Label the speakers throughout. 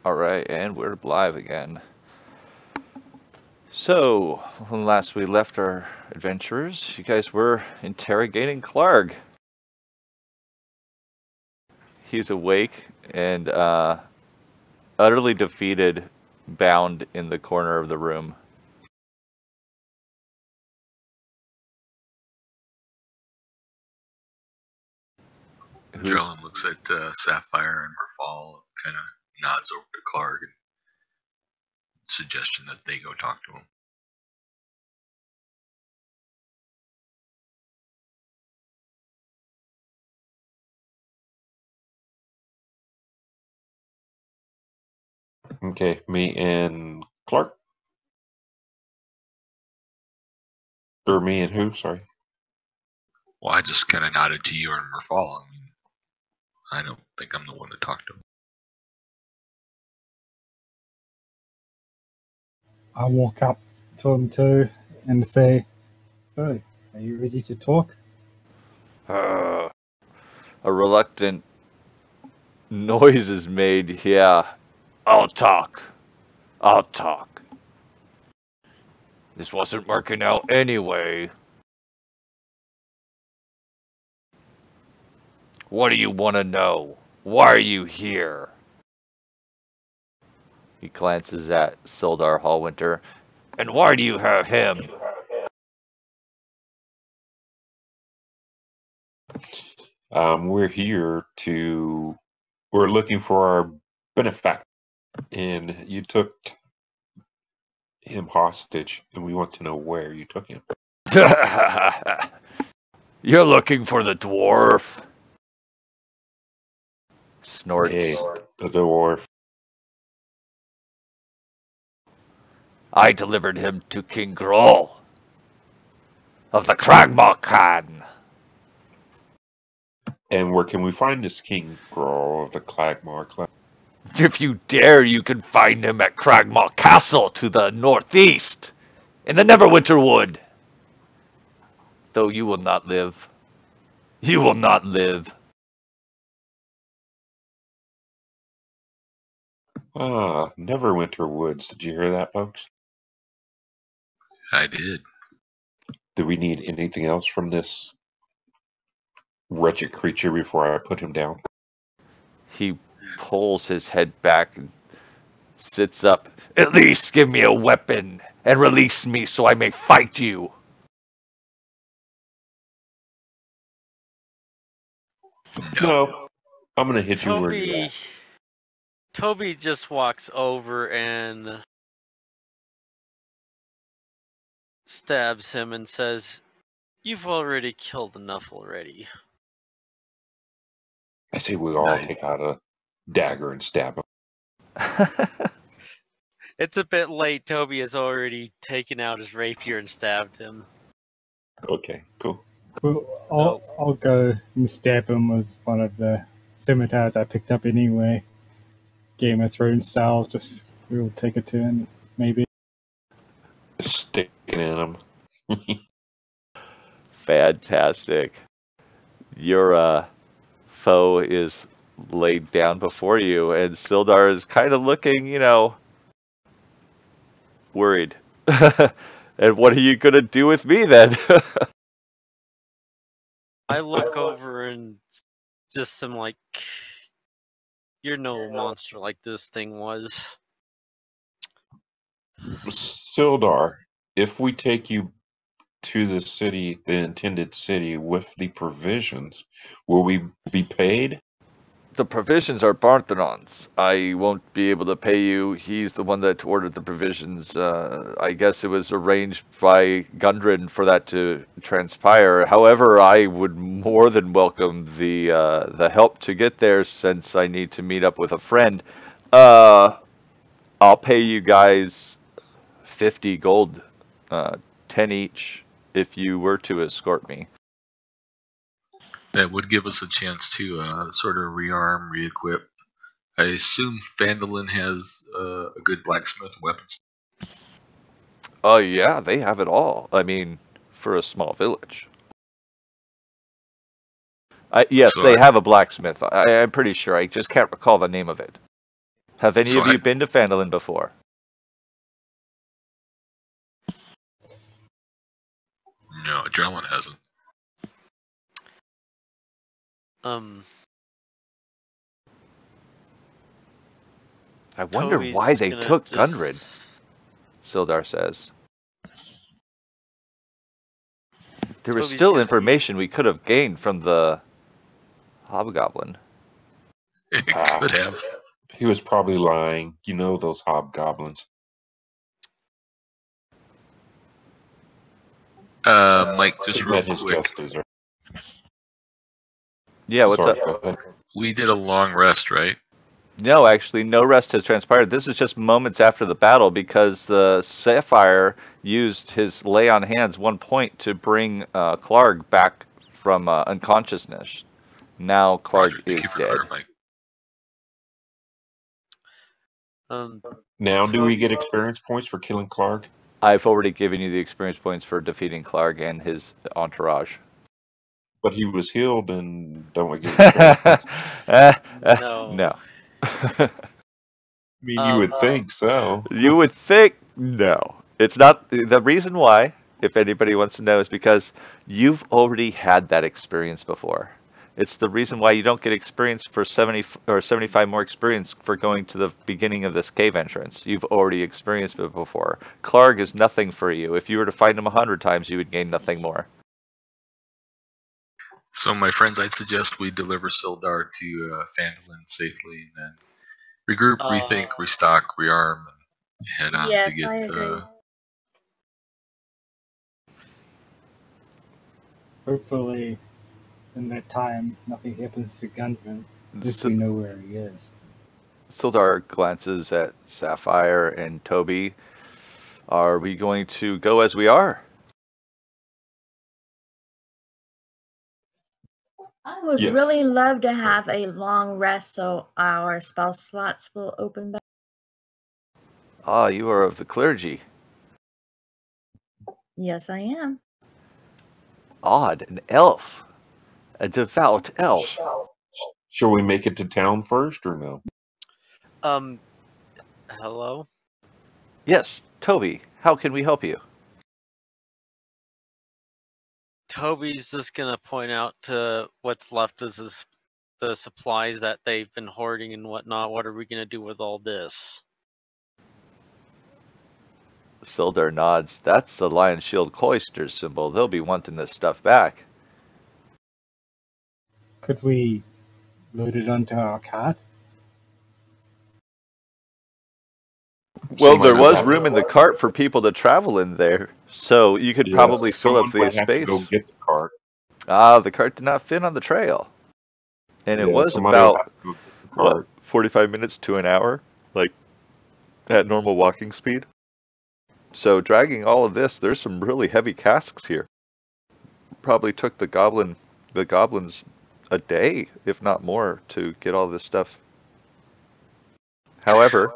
Speaker 1: Alright, and we're live again. So, when last we left our adventurers, you guys were interrogating Clark. He's awake and utterly defeated, bound in the corner of the room.
Speaker 2: Jolin looks at Sapphire and Merfal, kind of nods over to Clark, and suggestion that they go talk to him.
Speaker 3: Okay, me and Clark? Or me and who? Sorry.
Speaker 2: Well, I just kind of nodded to you and Merfal. I mean, I don't think I'm the one to talk to him.
Speaker 4: I walk up to him too and say, "So, are you ready to talk?"
Speaker 1: A reluctant noise is made. Yeah, I'll talk. This wasn't working out anyway. What do you want to know? Why are you here? He glances at Sildar Hallwinter. And why do you have him?
Speaker 3: We're looking for our benefactor, and you took him hostage, and we want to know where you took him.
Speaker 1: You're looking for the dwarf. Snorts.
Speaker 3: Hey, the dwarf.
Speaker 1: I delivered him to King Groll of the Cragmaw Clan.
Speaker 3: And where can we find this King Groll of the Cragmaw Clan?
Speaker 1: If you dare, you can find him at Cragmaw Castle to the northeast, in the Neverwinter Wood. Though you will not live. You will not live.
Speaker 3: Neverwinter Woods. Did you hear that, folks?
Speaker 2: I did.
Speaker 3: Do we need anything else from this wretched creature before I put him down?
Speaker 1: He pulls his head back and sits up. At least give me a weapon and release me so I may fight you.
Speaker 3: No. I'm going to hit you where you're at.
Speaker 5: Toby just walks over and stabs him and says, "You've already killed enough already."
Speaker 3: I say we all take out a dagger and stab him.
Speaker 5: It's a bit late. Toby has already taken out his rapier and stabbed him.
Speaker 3: Okay, cool.
Speaker 4: Well, I'll go and stab him with one of the scimitars I picked up anyway. Game of Thrones style, we'll take a turn, maybe.
Speaker 3: Sticking in him.
Speaker 1: Fantastic. Your foe is laid down before you, and Sildar is kind of looking, worried. And what are you going to do with me then?
Speaker 5: I look over and just am like, "You're no monster like this thing was."
Speaker 3: Sildar, if we take you to the city, the intended city, with the provisions, will we be paid?
Speaker 1: The provisions are Barthenon's. I won't be able to pay you. He's the one that ordered the provisions. I guess it was arranged by Gundren for that to transpire. However, I would more than welcome the help to get there, since I need to meet up with a friend. I'll pay you guys 50 gold, 10 each, if you were to escort me.
Speaker 2: That would give us a chance to sort of rearm, re-equip. I assume Phandelver has a good blacksmith and weapons.
Speaker 1: Oh yeah, they have it all. I mean, for a small village. Yes, they have a blacksmith. I'm pretty sure. I just can't recall the name of it. Have any
Speaker 2: So
Speaker 1: of you been to Phandelver before?
Speaker 2: No, Adrenaline hasn't.
Speaker 1: I wonder
Speaker 5: Toby's
Speaker 1: why they
Speaker 5: gonna
Speaker 1: took
Speaker 5: just...
Speaker 1: Gundren, Sildar says. There was
Speaker 5: Toby's
Speaker 1: still
Speaker 5: gonna-
Speaker 1: information we could have gained from the Hobgoblin.
Speaker 2: It could have.
Speaker 3: He was probably lying. You know those hobgoblins.
Speaker 2: Mike, just
Speaker 3: He
Speaker 2: real
Speaker 3: met his
Speaker 2: quick.
Speaker 3: just desserts.
Speaker 1: Yeah, what's
Speaker 3: Sorry,
Speaker 1: up?
Speaker 3: go ahead.
Speaker 2: We did a long rest, right?
Speaker 1: No, actually, no rest has transpired. This is just moments after the battle because the Sapphire used his lay on hands 1 point to bring Clark back from unconsciousness. Now Clark
Speaker 2: Roger, thank
Speaker 1: is
Speaker 2: you for
Speaker 1: dead.
Speaker 2: clarifying.
Speaker 3: Now, do we get experience points for killing Clark?
Speaker 1: I've already given you the experience points for defeating Clark and his entourage.
Speaker 3: But he was healed, and don't we get experience points?
Speaker 5: No.
Speaker 1: No.
Speaker 3: I mean, you would think so.
Speaker 1: You would think no. It's not. The reason why, if anybody wants to know, is because you've already had that experience before. It's the reason why you don't get experience for 70 or 75 more experience for going to the beginning of this cave entrance. You've already experienced it before. Clark is nothing for you. If you were to find him 100 times, you would gain nothing more.
Speaker 2: So, my friends, I'd suggest we deliver Sildar to Phandelver safely, and then regroup, rethink, restock, rearm, and head on
Speaker 6: Yes,
Speaker 2: to get.
Speaker 6: I agree.
Speaker 4: Hopefully, in that time, nothing happens to Gundren. At least we know where he is.
Speaker 1: Sildar glances at Sapphire and Toby. Are we going to go as we are?
Speaker 6: I would
Speaker 3: Yes.
Speaker 6: really love to have a long rest so our spell slots will open back.
Speaker 1: Ah, you are of the clergy.
Speaker 6: Yes, I am.
Speaker 1: Odd, an elf. A devout elf.
Speaker 3: Shall we make it to town first, or no?
Speaker 5: Hello?
Speaker 1: Yes, Toby, how can we help you?
Speaker 5: Toby's just gonna point out to what's left of the supplies that they've been hoarding and whatnot. What are we gonna do with all this?
Speaker 1: Sildar nods. That's the Lion Shield Cloister symbol. They'll be wanting this stuff back.
Speaker 4: Could we load it onto our cart?
Speaker 1: Well, there
Speaker 3: Somebody
Speaker 1: was
Speaker 3: have-
Speaker 1: room in the cart for people to travel in there, so you could probably fill up
Speaker 3: someone
Speaker 1: the
Speaker 3: might have to go
Speaker 1: space.
Speaker 3: get the cart.
Speaker 1: Ah, the cart did not fit on the trail. And it
Speaker 3: Yeah,
Speaker 1: was
Speaker 3: somebody will
Speaker 1: about,
Speaker 3: have to go get the
Speaker 1: what,
Speaker 3: cart.
Speaker 1: 45 minutes to an hour? Like, at normal walking speed? So dragging all of this, there's some really heavy casks here. Probably took the goblins a day, if not more, to get all this stuff. However,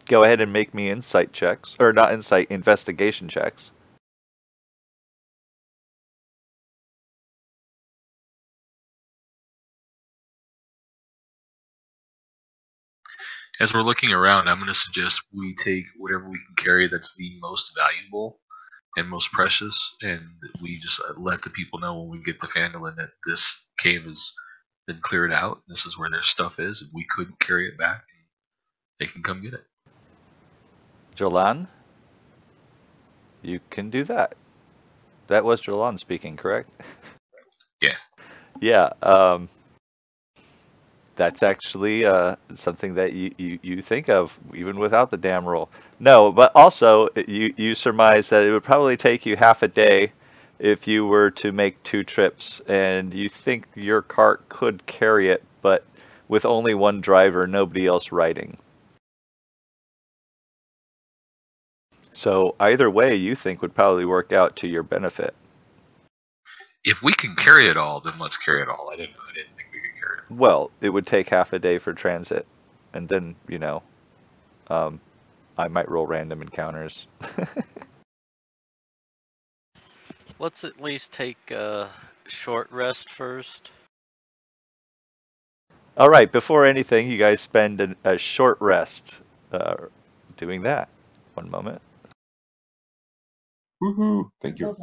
Speaker 1: go ahead and make me insight checks, or not insight, investigation checks.
Speaker 2: As we're looking around, I'm going to suggest we take whatever we can carry that's the most valuable and most precious, and we just let the people know when we get to Phandelver that this cave has been cleared out. This is where their stuff is, and we couldn't carry it back. They can come get it.
Speaker 1: Jolan, you can do that. That was Jolan speaking, correct?
Speaker 2: Yeah.
Speaker 1: Yeah, that's actually something that you think of even without the damn roll. No, but also you surmise that it would probably take you half a day if you were to make 2 trips, and you think your cart could carry it, but with only one driver, nobody else riding. So either way, you think would probably work out to your benefit.
Speaker 2: If we can carry it all, then let's carry it all. I didn't think we could carry it.
Speaker 1: Well, it would take half a day for transit, and then, I might roll random encounters.
Speaker 5: Let's at least take a short rest first.
Speaker 1: All right, before anything, you guys spend a short rest doing that. One moment.
Speaker 3: Woohoo! Thank you.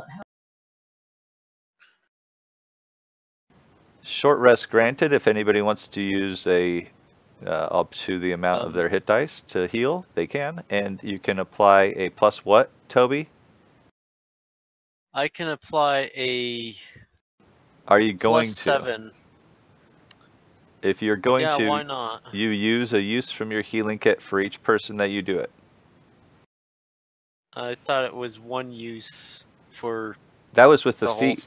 Speaker 1: Short rest granted. If anybody wants to use up to the amount of their hit dice to heal, they can. And you can apply a plus what, Toby?
Speaker 5: I can apply a
Speaker 1: Are you going
Speaker 5: plus
Speaker 1: to?
Speaker 5: 7.
Speaker 1: If you're going
Speaker 5: Yeah,
Speaker 1: to,
Speaker 5: why not?
Speaker 1: you use a use from your healing kit for each person that you do it.
Speaker 5: I thought it was 1 use for
Speaker 1: That was with the
Speaker 5: the whole.
Speaker 1: feat.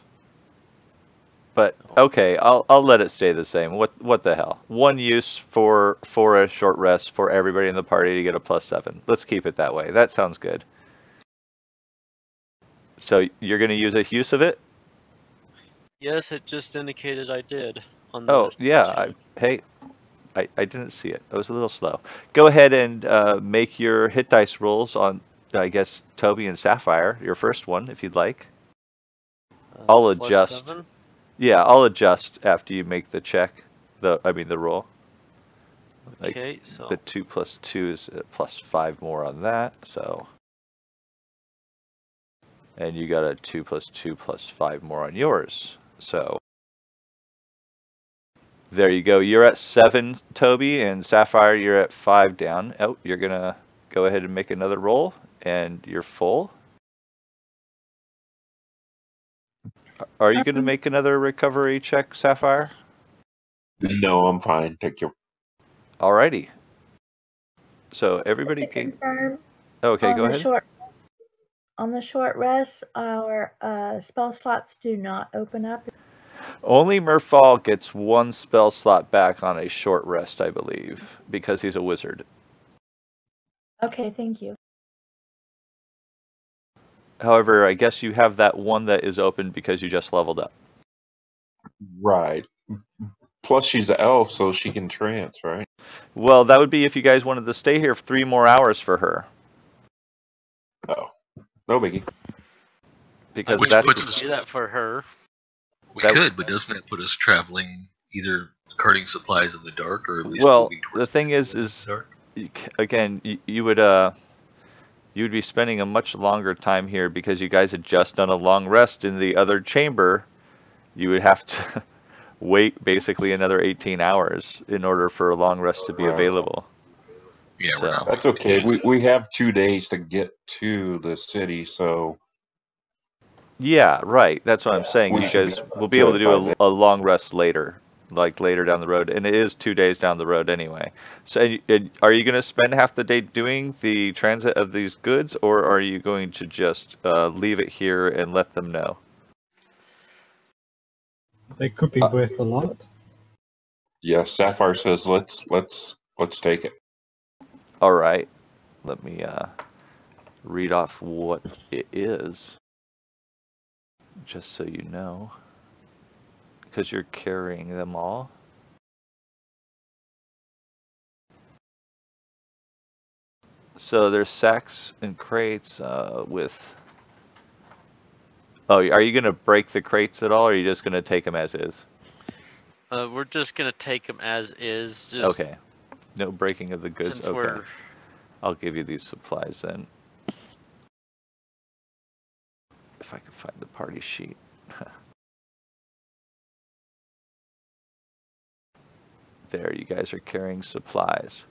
Speaker 1: But okay, I'll let it stay the same. What the hell? 1 use for a short rest for everybody in the party to get a plus 7. Let's keep it that way. That sounds good. So you're going to use a use of it?
Speaker 5: Yes, it just indicated I did on
Speaker 1: Oh
Speaker 5: the
Speaker 1: yeah.
Speaker 5: chat.
Speaker 1: Hey, I didn't see it. I was a little slow. Go ahead and make your hit dice rolls on, I guess, Toby and Sapphire. Your first one, if you'd like. I'll
Speaker 5: Plus
Speaker 1: adjust.
Speaker 5: 7.
Speaker 1: Yeah, I'll adjust after you make the check. The roll.
Speaker 5: Okay,
Speaker 1: Like,
Speaker 5: so
Speaker 1: the 2 plus 2 is plus 5 more on that. So, and you got a 2 plus 2 plus 5 more on yours. So. There you go. You're at 7, Toby, and Sapphire, you're at 5 down. Oh, you're going to go ahead and make another roll, and you're full. Are you going to make another recovery check, Sapphire?
Speaker 3: No, I'm fine. Thank you.
Speaker 1: Alrighty. So everybody
Speaker 6: To
Speaker 1: can.
Speaker 6: confirm,
Speaker 1: Okay, go
Speaker 6: on the
Speaker 1: ahead.
Speaker 6: on the short rest, our spell slots do not open up.
Speaker 1: Only Merfall gets 1 spell slot back on a short rest, I believe, because he's a wizard.
Speaker 6: Okay, thank you.
Speaker 1: However, I guess you have that one that is open because you just leveled up.
Speaker 3: Right. Plus, she's an elf, so she can trance, right?
Speaker 1: Well, that would be if you guys wanted to stay here for 3 more hours for her.
Speaker 3: Oh, no biggie.
Speaker 1: Because
Speaker 2: Which
Speaker 1: that's
Speaker 2: puts
Speaker 5: we
Speaker 2: us.
Speaker 5: can do that for her.
Speaker 2: We
Speaker 1: That-
Speaker 2: could, but doesn't that put us traveling either carting supplies in the dark or at least
Speaker 1: well,
Speaker 2: moving
Speaker 1: the
Speaker 2: towards
Speaker 1: thing
Speaker 2: the
Speaker 1: is
Speaker 2: dark?
Speaker 1: again, you would be spending a much longer time here because you guys had just done a long rest in the other chamber. You would have to wait basically another 18 hours in order for a long rest to be
Speaker 3: Right.
Speaker 1: available.
Speaker 2: Yeah,
Speaker 1: So-
Speaker 2: we're not.
Speaker 3: That's
Speaker 2: waiting
Speaker 3: okay.
Speaker 2: days.
Speaker 3: We have 2 days to get to the city, so
Speaker 1: Yeah, right. That's what I'm saying.
Speaker 3: we
Speaker 1: You
Speaker 3: should
Speaker 1: guys
Speaker 3: be
Speaker 1: will be able to
Speaker 3: good by
Speaker 1: do
Speaker 3: then.
Speaker 1: a long rest later, like later down the road, and it is 2 days down the road anyway. So, and are you going to spend half the day doing the transit of these goods, or are you going to just leave it here and let them know?
Speaker 4: They could be worth a lot.
Speaker 3: Yeah, Sapphire says let's take it.
Speaker 1: All right. Let me read off what it is, just so you know, because you're carrying them all. So there's sacks and crates with. Oh, are you going to break the crates at all, or are you just going to take them as is?
Speaker 5: We're just gonna take them as is. Just
Speaker 1: Okay. No breaking of the goods.
Speaker 5: since
Speaker 1: Okay.
Speaker 5: we're.
Speaker 1: I'll give you these supplies then. If I can find the party sheet. There, you guys are carrying supplies.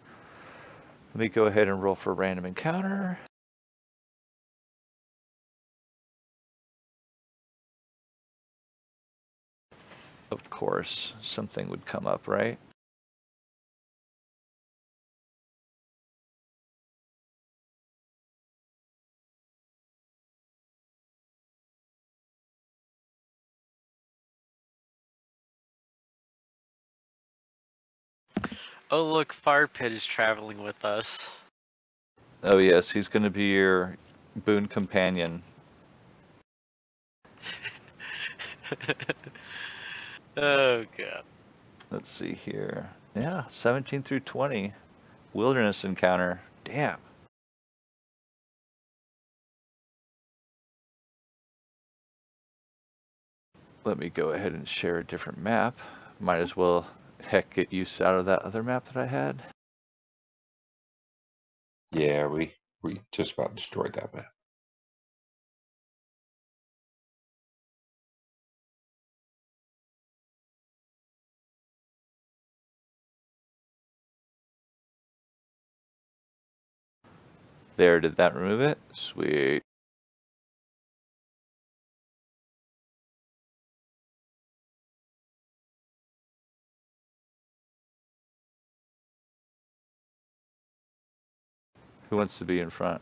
Speaker 1: Let me go ahead and roll for random encounter. Of course, something would come up, right?
Speaker 5: Oh look, Fire Pit is traveling with us.
Speaker 1: Oh yes, he's going to be your boon companion.
Speaker 5: Oh god.
Speaker 1: Let's see here. Yeah, 17 through 20. Wilderness encounter. Damn. Let me go ahead and share a different map. Might as well heck get use out of that other map that I had?
Speaker 3: Yeah, we just about destroyed that map.
Speaker 1: There, did that remove it? Sweet. Who wants to be in front?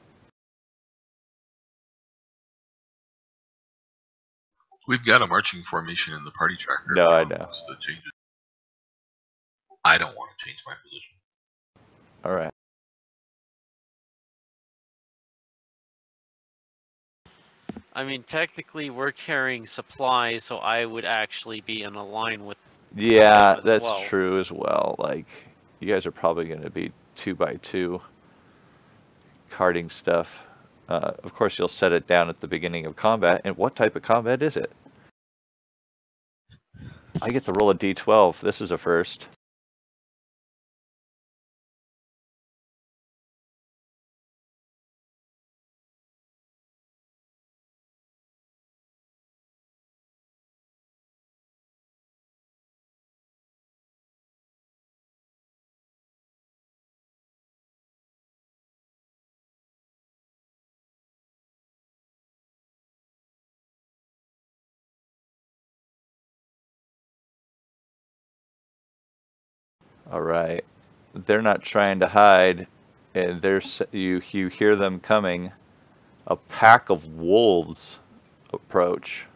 Speaker 2: We've got a marching formation in the party tracker.
Speaker 1: No,
Speaker 2: if
Speaker 1: I
Speaker 2: anyone
Speaker 1: know.
Speaker 2: wants to change it. I don't want to change my position.
Speaker 1: All right.
Speaker 5: I mean, technically, we're carrying supplies, so I would actually be in a line with.
Speaker 1: Yeah,
Speaker 5: as
Speaker 1: that's
Speaker 5: well.
Speaker 1: true as well. Like, you guys are probably going to be 2x2 carting stuff. Of course, you'll set it down at the beginning of combat. And what type of combat is it? I get to roll a d12. This is a first. All right. They're not trying to hide, and you hear them coming. A pack of wolves approach.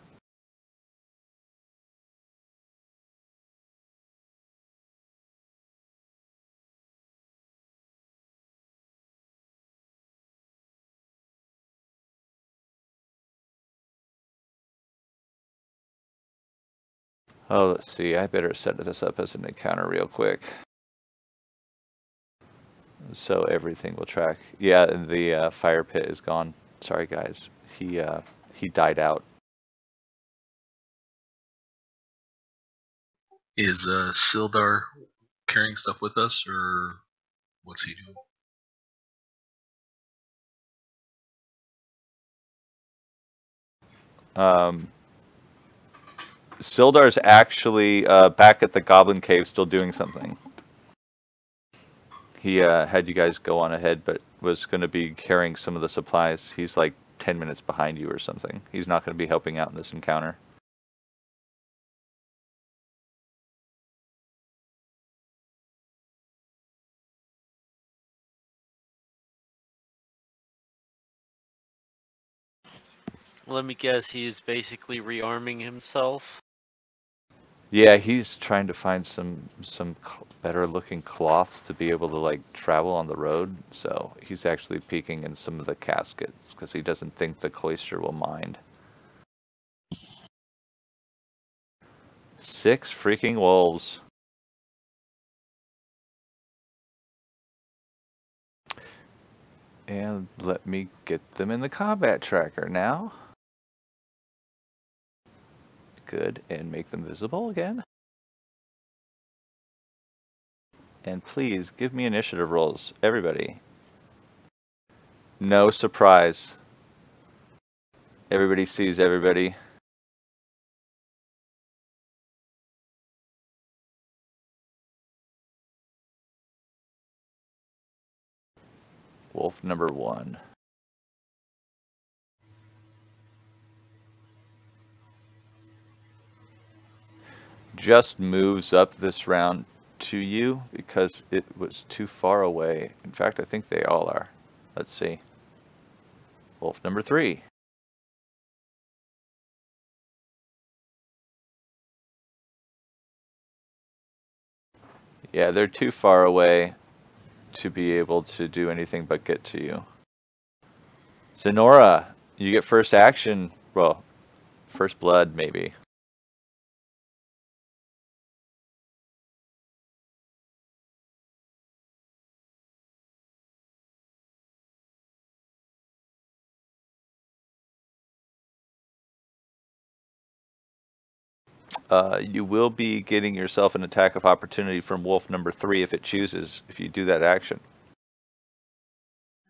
Speaker 1: Oh, let's see. I better set this up as an encounter real quick, so everything will track. Yeah, and the fire pit is gone. Sorry, guys. He died out.
Speaker 2: Is Sildar carrying stuff with us, or what's he doing?
Speaker 1: Sildar's actually back at the Goblin Cave, still doing something. He had you guys go on ahead, but was going to be carrying some of the supplies. He's like 10 minutes behind you or something. He's not going to be helping out in this encounter.
Speaker 5: Let me guess, he's basically rearming himself.
Speaker 1: Yeah, he's trying to find some better looking cloths to be able to like travel on the road. So he's actually peeking in some of the caskets because he doesn't think the cloister will mind. 6 freaking wolves. And let me get them in the combat tracker now. Good, and make them visible again. And please give me initiative rolls, everybody. No surprise. Everybody sees everybody. Wolf number 1. Just moves up this round to you because it was too far away. In fact, I think they all are. Let's see. Wolf number 3. Yeah, they're too far away to be able to do anything but get to you. Zenora, you get first action. Well, first blood, maybe. You will be getting yourself an attack of opportunity from wolf number 3 if it chooses, if you do that action.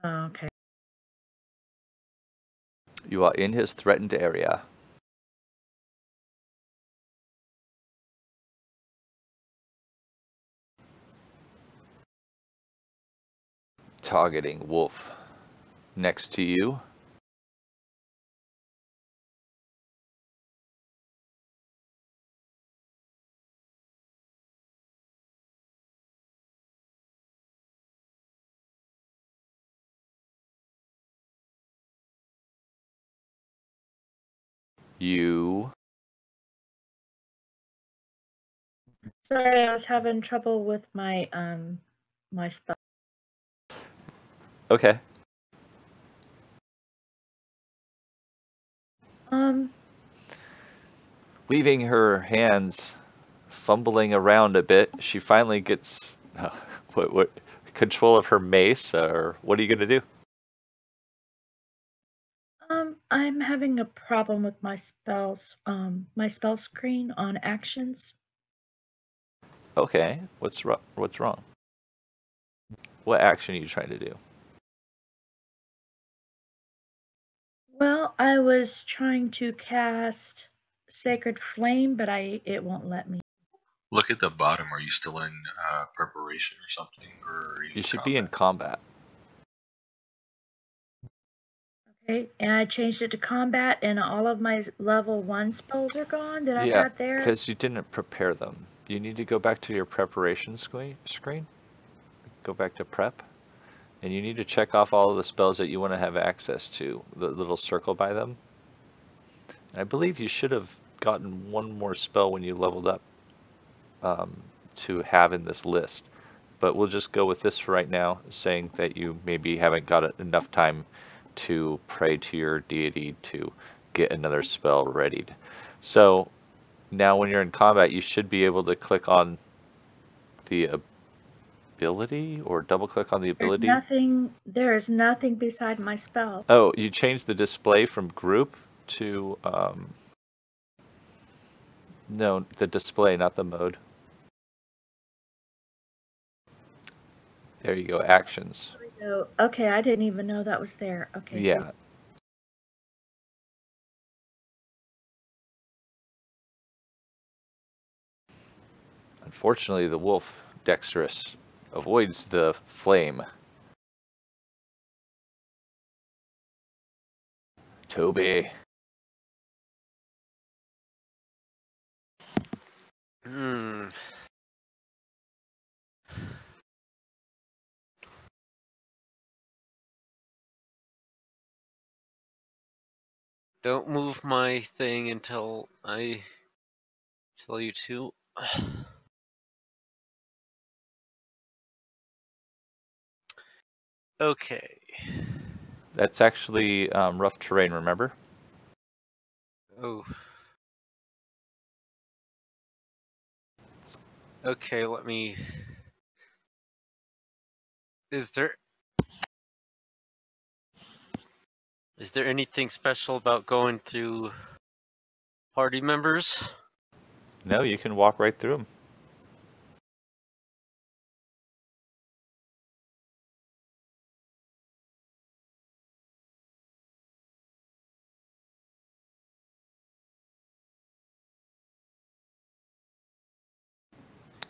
Speaker 6: Oh, okay.
Speaker 1: You are in his threatened area. Targeting wolf next to you. You.
Speaker 6: Sorry, I was having trouble with my my spell.
Speaker 1: Okay. Leaving her hands fumbling around a bit, she finally gets what control of her mace, or what are you gonna do?
Speaker 6: I'm having a problem with my spells, my spell screen on actions.
Speaker 1: Okay, what's wrong? What action are you trying to do?
Speaker 6: Well, I was trying to cast Sacred Flame, but it won't let me.
Speaker 2: Look at the bottom. Are you still in preparation or something, or are you
Speaker 1: You
Speaker 2: in
Speaker 1: should
Speaker 2: combat?
Speaker 1: be in combat.
Speaker 6: Okay, and I changed it to combat, and all of my level 1 spells are gone that I've
Speaker 1: Yeah,
Speaker 6: had there.
Speaker 1: because you didn't prepare them. You need to go back to your preparation screen. Go back to prep. And you need to check off all of the spells that you want to have access to, the little circle by them. And I believe you should have gotten one more spell when you leveled up to have in this list. But we'll just go with this for right now, saying that you maybe haven't got enough time to pray to your deity to get another spell readied. So now when you're in combat, you should be able to click on the ability or double click on the ability.
Speaker 6: There is nothing beside my spell.
Speaker 1: Oh, you changed the display from group to no, the display, not the mode. There you go, actions.
Speaker 6: Okay, I didn't even know that was there. Okay.
Speaker 1: Yeah. Unfortunately, the wolf, dexterous, avoids the flame. Toby.
Speaker 5: Don't move my thing until I tell you to. Okay.
Speaker 1: That's actually rough terrain, remember?
Speaker 5: Oh. Okay, let me... Is there anything special about going through party members?
Speaker 1: No, you can walk right through them.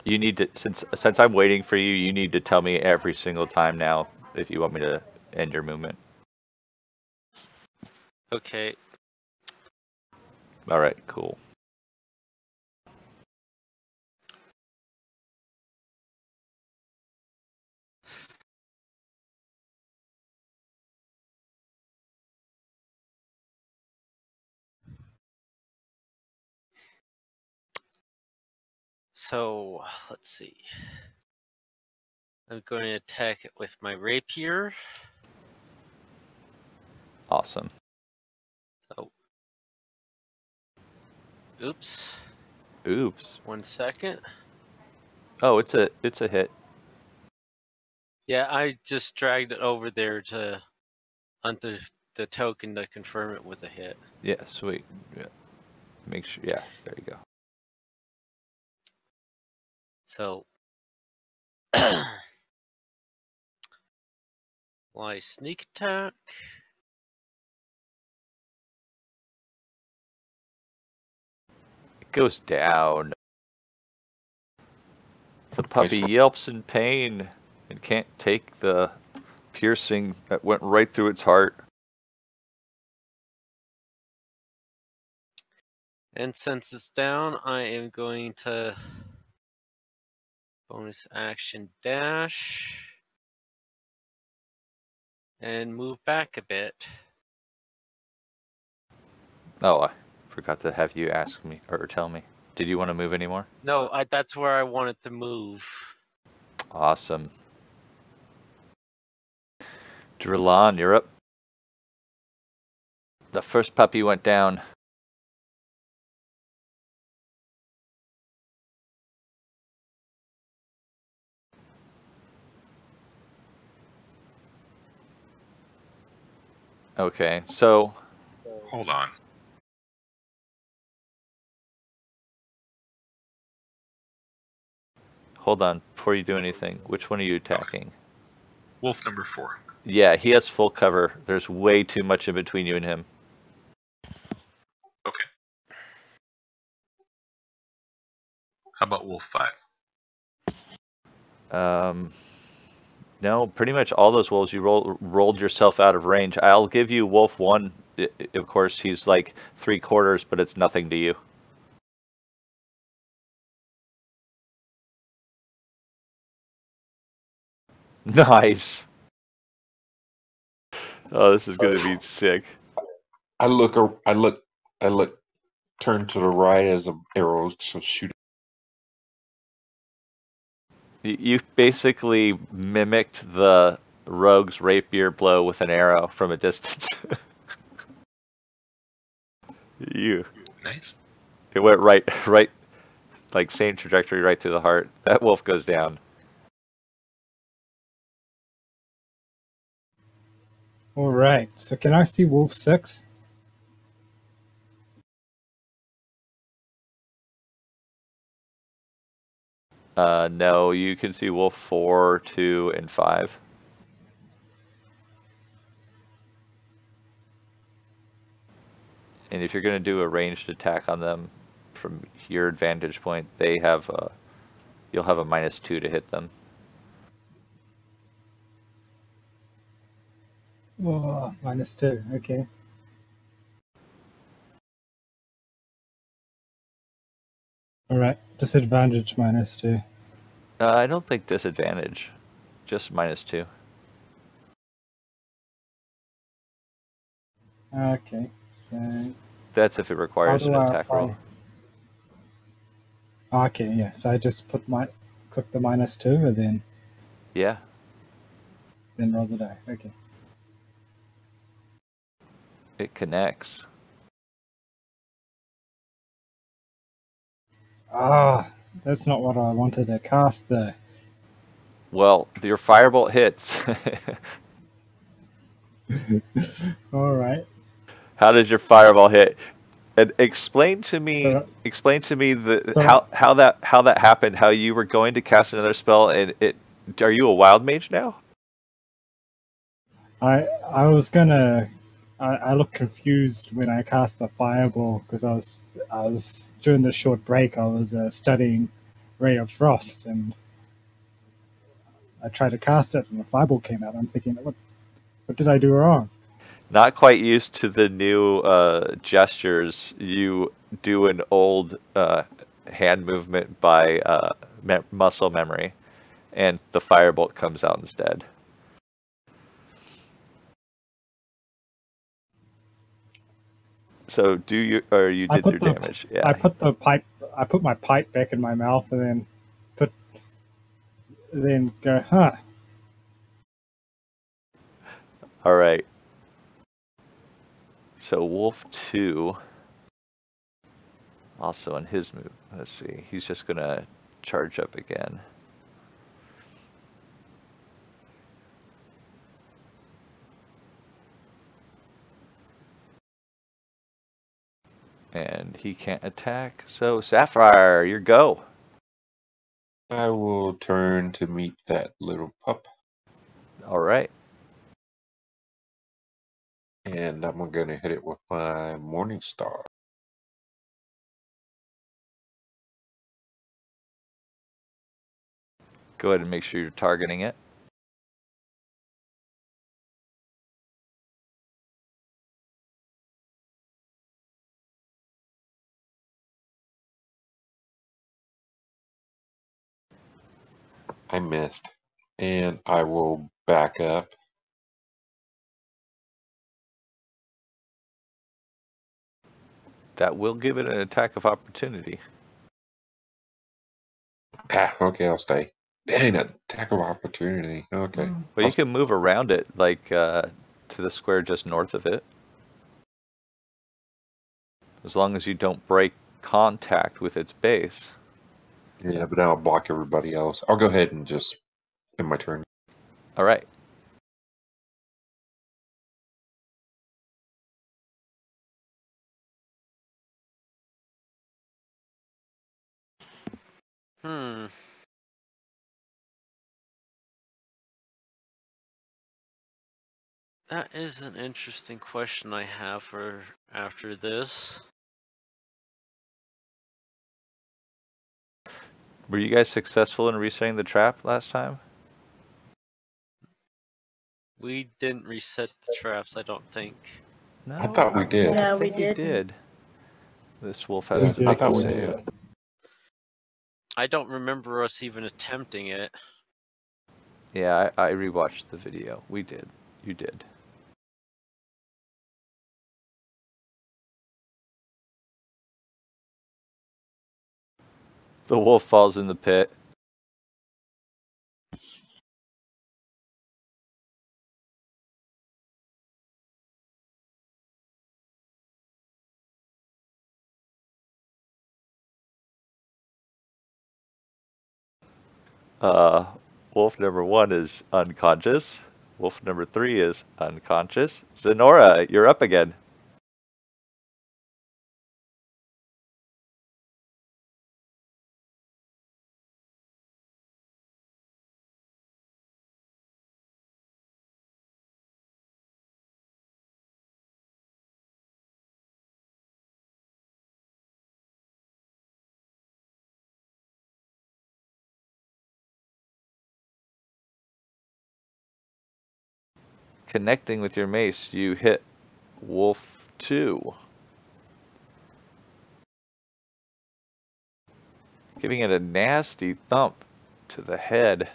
Speaker 1: You need to, since I'm waiting for you, you need to tell me every single time now if you want me to end your movement.
Speaker 5: Okay.
Speaker 1: All right, cool.
Speaker 5: So, let's see. I'm going to attack it with my rapier.
Speaker 1: Awesome.
Speaker 5: Oh. Oops.
Speaker 1: Oops.
Speaker 5: 1 second.
Speaker 1: Oh, it's a hit.
Speaker 5: Yeah, I just dragged it over there to on the token to confirm it was a hit.
Speaker 1: Yeah, sweet. Yeah. Make sure. Yeah, there you go.
Speaker 5: So, why sneak attack?
Speaker 1: It goes down. The puppy
Speaker 3: Nice.
Speaker 1: yelps in pain and can't take the piercing that went right through its heart.
Speaker 5: And since it's down, I am going to bonus action dash and move back a bit.
Speaker 1: Oh, I forgot to have you ask me or tell me. Did you want to move anymore?
Speaker 5: No, that's where I wanted to move.
Speaker 1: Awesome. Drillon, you're up. The first puppy went down. Okay, so
Speaker 2: Hold on.
Speaker 1: hold on before you do anything. Which one are you attacking?
Speaker 2: Wolf number 4.
Speaker 1: Yeah, he has full cover. There's way too much in between you and him.
Speaker 2: Okay. How about Wolf 5?
Speaker 1: No, pretty much all those wolves you rolled yourself out of range. I'll give you Wolf 1. Of course, he's like 3/4, but it's nothing to you. Nice. Oh, this is gonna be sick.
Speaker 3: I look, turn to the right as the arrows so shoot.
Speaker 1: You basically mimicked the rogue's rapier blow with an arrow from a distance. It went right, like same trajectory right through the heart. That wolf goes down.
Speaker 4: All right. So can I see Wolf 6?
Speaker 1: No, you can see wolf 4, 2, and 5. And if you're going to do a ranged attack on them from your vantage point, they have you'll have a -2 to hit them.
Speaker 4: Oh, -2. Okay. All right. Disadvantage -2.
Speaker 1: I don't think disadvantage, just -2.
Speaker 4: Okay. So
Speaker 1: That's if it
Speaker 4: how
Speaker 1: requires an
Speaker 4: do I
Speaker 1: attack roll.
Speaker 4: apply? Okay. Yeah. So I just click the -2 and
Speaker 1: Yeah.
Speaker 4: then roll the die. Okay.
Speaker 1: It connects.
Speaker 4: Ah, that's not what I wanted to cast there.
Speaker 1: Well, your firebolt hits.
Speaker 4: All right.
Speaker 1: How does your fireball hit? And explain to me
Speaker 4: So,
Speaker 1: how that happened. How you were going to cast another spell and it. Are you a wild mage now?
Speaker 4: I was gonna. I looked confused when I cast the fireball because I was during the short break. I was studying Ray of Frost and I tried to cast it and the fireball came out. I'm thinking, what did I do wrong?
Speaker 1: Not quite used to the new gestures. You do an old hand movement by muscle memory, and the firebolt comes out instead. So you did your damage? Yeah.
Speaker 4: I put my pipe back in my mouth and then go, huh?
Speaker 1: All right. So Wolf 2, also in his move. Let's see. He's just gonna charge up again. And he can't attack. So Sapphire, your go.
Speaker 3: I will turn to meet that little pup,
Speaker 1: All right.
Speaker 3: and I'm going to hit it with my Morning Star.
Speaker 1: Go ahead and make sure you're targeting it.
Speaker 3: I missed, and I will back up.
Speaker 1: That will give it an attack of opportunity.
Speaker 3: Okay, I'll stay. Dang, attack of opportunity. Okay.
Speaker 1: Well, you can move around it, like to the square just north of it. As long as you don't break contact with its base.
Speaker 3: Yeah, but I'll block everybody else. I'll go ahead and just end my turn.
Speaker 1: All right.
Speaker 5: That is an interesting question I have for after this.
Speaker 1: Were you guys successful in resetting the trap last time?
Speaker 5: We didn't reset the traps, I don't think.
Speaker 1: No.
Speaker 3: I thought we did.
Speaker 6: Yeah,
Speaker 1: I
Speaker 6: we
Speaker 1: think you
Speaker 6: did.
Speaker 1: did. This wolf
Speaker 4: We
Speaker 1: has to
Speaker 4: did.
Speaker 1: make
Speaker 3: I thought
Speaker 1: a
Speaker 3: we
Speaker 1: save.
Speaker 3: did.
Speaker 5: I don't remember us even attempting it.
Speaker 1: Yeah, I rewatched the video. We did. You did. The wolf falls in the pit. Wolf number 1 is unconscious. Wolf number 3 is unconscious. Zenora, you're up again. Connecting with your mace, you hit Wolf 2. Giving it a nasty thump to the head.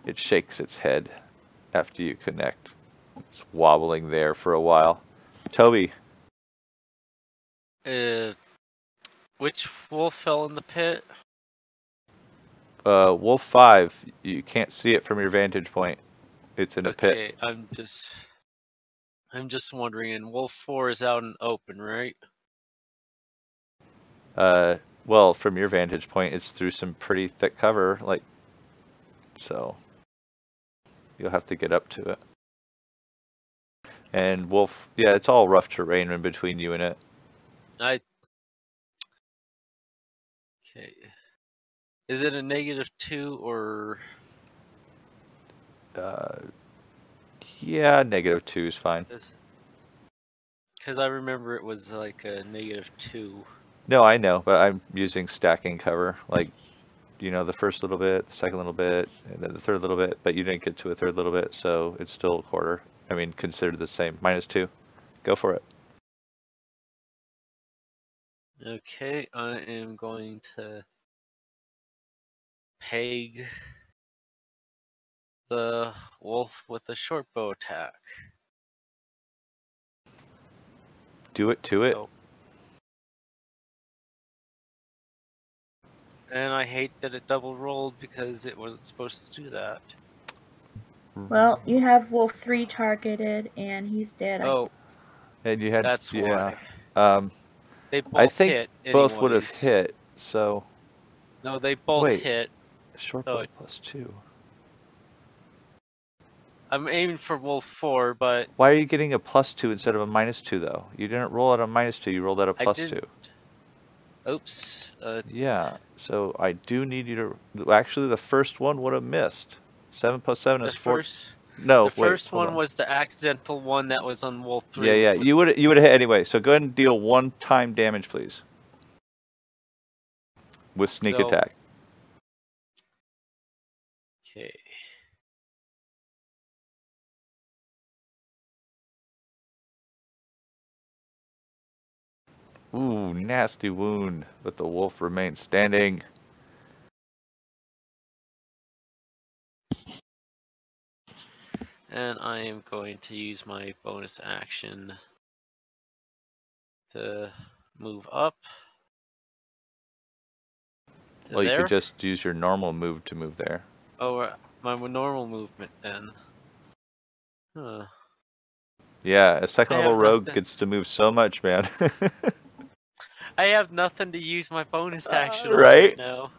Speaker 1: It shakes its head after you connect. It's wobbling there for a while. Toby.
Speaker 5: Which wolf fell in the pit?
Speaker 1: Wolf 5, you can't see it from your vantage point. It's in a pit.
Speaker 5: Okay, I'm just wondering, and wolf 4 is out in open, right?
Speaker 1: Well, from your vantage point, it's through some pretty thick cover, like, so you'll have to get up to it. And wolf, yeah, it's all rough terrain in between you and it.
Speaker 5: Okay. Is it a -2 or?
Speaker 1: Yeah, -2 is fine.
Speaker 5: Because I remember it was like a -2.
Speaker 1: No, I know, but I'm using stacking cover, like, you know, the first little bit, the second little bit, and then the third little bit, but you didn't get to a third little bit, so it's still a quarter. I mean, considered the same. -2. Go for it.
Speaker 5: Okay, I am going to peg the wolf with a short bow attack.
Speaker 1: Do it to it.
Speaker 5: And I hate that it double rolled because it wasn't supposed to do that.
Speaker 6: Well, you have Wolf 3 targeted, and he's dead.
Speaker 5: Oh,
Speaker 1: and you had,
Speaker 5: that's
Speaker 1: yeah.
Speaker 5: why. They both
Speaker 1: I think
Speaker 5: hit
Speaker 1: both would have
Speaker 5: anyways.
Speaker 1: hit, so.
Speaker 5: No, they both
Speaker 1: Wait,
Speaker 5: hit.
Speaker 1: short
Speaker 5: So
Speaker 1: bow +2.
Speaker 5: I'm aiming for wolf 4, but
Speaker 1: Why are you getting a +2 instead of a -2 though? You didn't roll out a -2, you rolled out a
Speaker 5: I
Speaker 1: +2.
Speaker 5: didn't. Oops.
Speaker 1: Yeah, so I do need you to. Actually, the first one would have missed. 7 plus 7
Speaker 5: The
Speaker 1: is 4.
Speaker 5: first,
Speaker 1: No,
Speaker 5: the
Speaker 1: wait,
Speaker 5: first
Speaker 1: hold
Speaker 5: one
Speaker 1: on.
Speaker 5: was the accidental one that was on Wolf 3,
Speaker 1: Yeah, yeah,
Speaker 5: which was
Speaker 1: you would have hit anyway. So go ahead and deal 1 time damage, please, with sneak
Speaker 5: so.
Speaker 1: attack.
Speaker 5: Okay.
Speaker 1: Ooh, nasty wound, but the wolf remains standing.
Speaker 5: And I am going to use my bonus action to move up to
Speaker 1: Well, you could
Speaker 5: there.
Speaker 1: just use your normal move to move there.
Speaker 5: Oh, my normal movement then. Huh.
Speaker 1: Yeah, a second
Speaker 5: I
Speaker 1: level
Speaker 5: have
Speaker 1: rogue
Speaker 5: nothing.
Speaker 1: gets to move so much, man.
Speaker 5: I have nothing to use my bonus action on
Speaker 1: Right?
Speaker 5: right now.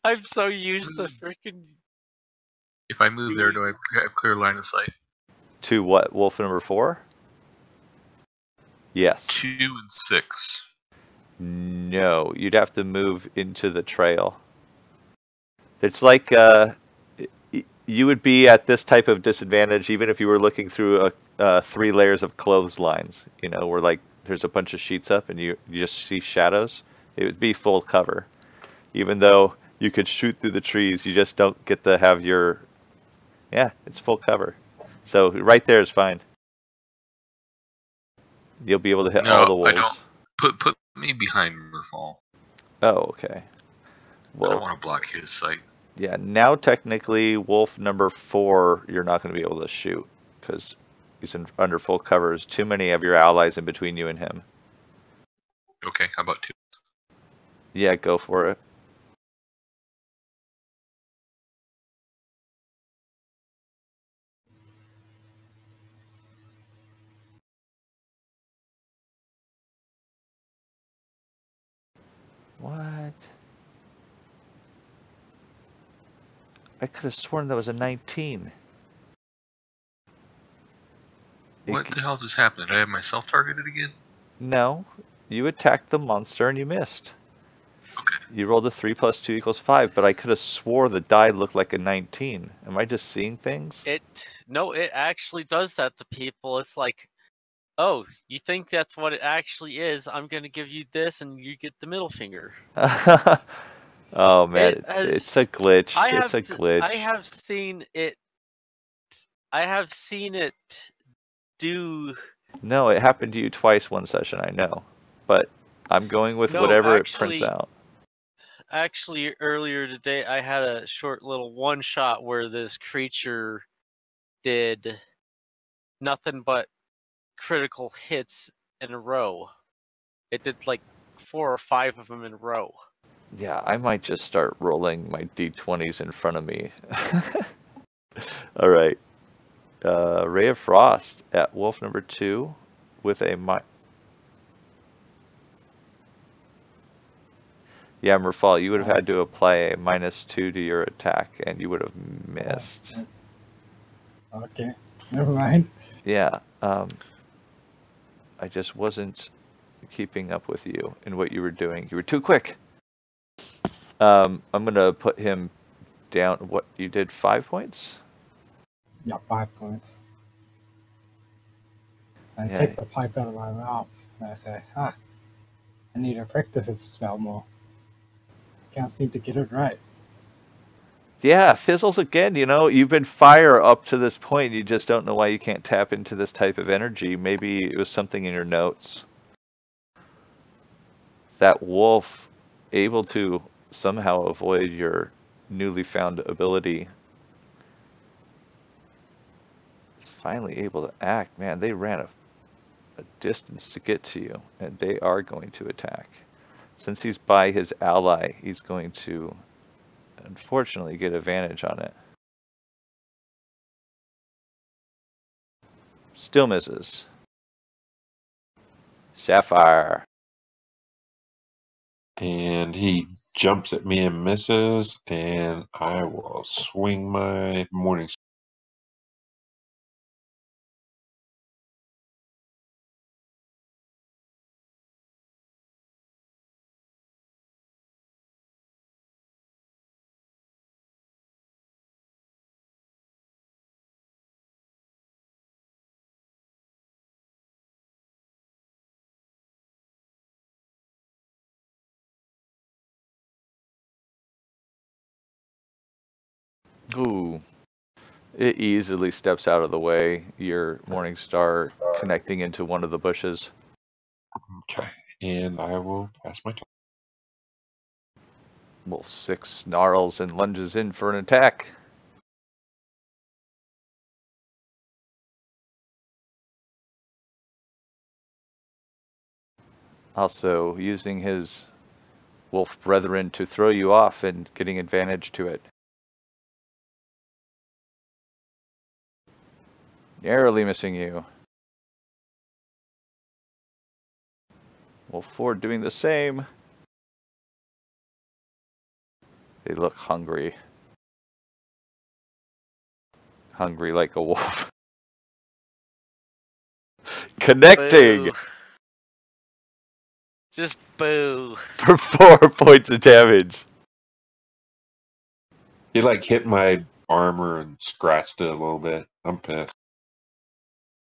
Speaker 5: I'm so used to freaking.
Speaker 2: If I move there, do I have clear line of sight?
Speaker 1: To what? Wolf number 4? Yes.
Speaker 2: 2 and 6.
Speaker 1: No, you'd have to move into the trail. It's like you would be at this type of disadvantage even if you were looking through 3 layers of clotheslines, you know, where like there's a bunch of sheets up and you just see shadows. It would be full cover. Even though you could shoot through the trees, you just don't get to have your... Yeah, it's full cover. So right there is fine. You'll be able to hit all
Speaker 2: No,
Speaker 1: the
Speaker 2: I don't.
Speaker 1: wolves.
Speaker 2: Put me behind Murfall.
Speaker 1: Oh, okay.
Speaker 2: I don't
Speaker 1: Well,
Speaker 2: want to block his sight.
Speaker 1: yeah, now technically wolf number 4 you're not going to be able to shoot because he's under full cover. There's too many of your allies in between you and him.
Speaker 2: Okay, how about 2?
Speaker 1: Yeah, go for it. What? I could have sworn that was a 19.
Speaker 2: What the hell just happened? Did I have myself targeted again?
Speaker 1: No, you attacked the monster and you missed.
Speaker 2: Okay.
Speaker 1: You rolled a 3 plus 2 equals 5, but I could have swore the die looked like a 19. Am I just seeing things?
Speaker 5: No, it actually does that to people. It's like, oh, you think that's what it actually is? I'm gonna give you this, and you get the middle finger.
Speaker 1: Oh man,
Speaker 5: It has,
Speaker 1: it's a glitch.
Speaker 5: I
Speaker 1: It's a glitch.
Speaker 5: I have seen it. I have seen it do.
Speaker 1: No, it happened to you twice one session, I know. But I'm going with
Speaker 5: No,
Speaker 1: whatever it prints out.
Speaker 5: Actually, earlier today, I had a short little one shot where this creature did nothing but critical hits in a row. It did like 4 or 5 of them in a row.
Speaker 1: Yeah, I might just start rolling my d20s in front of me. All right. Ray of Frost at wolf number 2 with a... Yeah, Merfall, you would have had to apply a -2 to your attack, and you would have missed.
Speaker 4: Okay, never mind.
Speaker 1: Yeah, I just wasn't keeping up with you and what you were doing. You were too quick. I'm gonna put him down. What, you did 5 points?
Speaker 4: Yeah, 5 points. I
Speaker 1: Yeah.
Speaker 4: take the pipe out of my mouth and I say, I need to practice this spell more. Can't seem to get it right.
Speaker 1: Yeah, fizzles again. You know, you've been fire up to this point. You just don't know why you can't tap into this type of energy. Maybe it was something in your notes. That wolf able to somehow avoid your newly found ability. Finally able to act. Man, they ran a distance to get to you, and they are going to attack. Since he's by his ally, he's going to unfortunately get advantage on it. Still misses. Sapphire.
Speaker 3: And he jumps at me and misses, and I will swing my morning
Speaker 1: Ooh. It easily steps out of the way. Your Morning Star connecting into one of the bushes.
Speaker 3: Okay. And I will pass my turn.
Speaker 1: Wolf 6 snarls and lunges in for an attack. Also using his wolf brethren to throw you off and getting advantage to it. Narrowly missing you. Wolf 4 doing the same. They look hungry. Hungry like a wolf. Connecting
Speaker 5: Boo. Just boo.
Speaker 1: for 4 points of damage.
Speaker 3: He like hit my armor and scratched it a little bit. I'm pissed.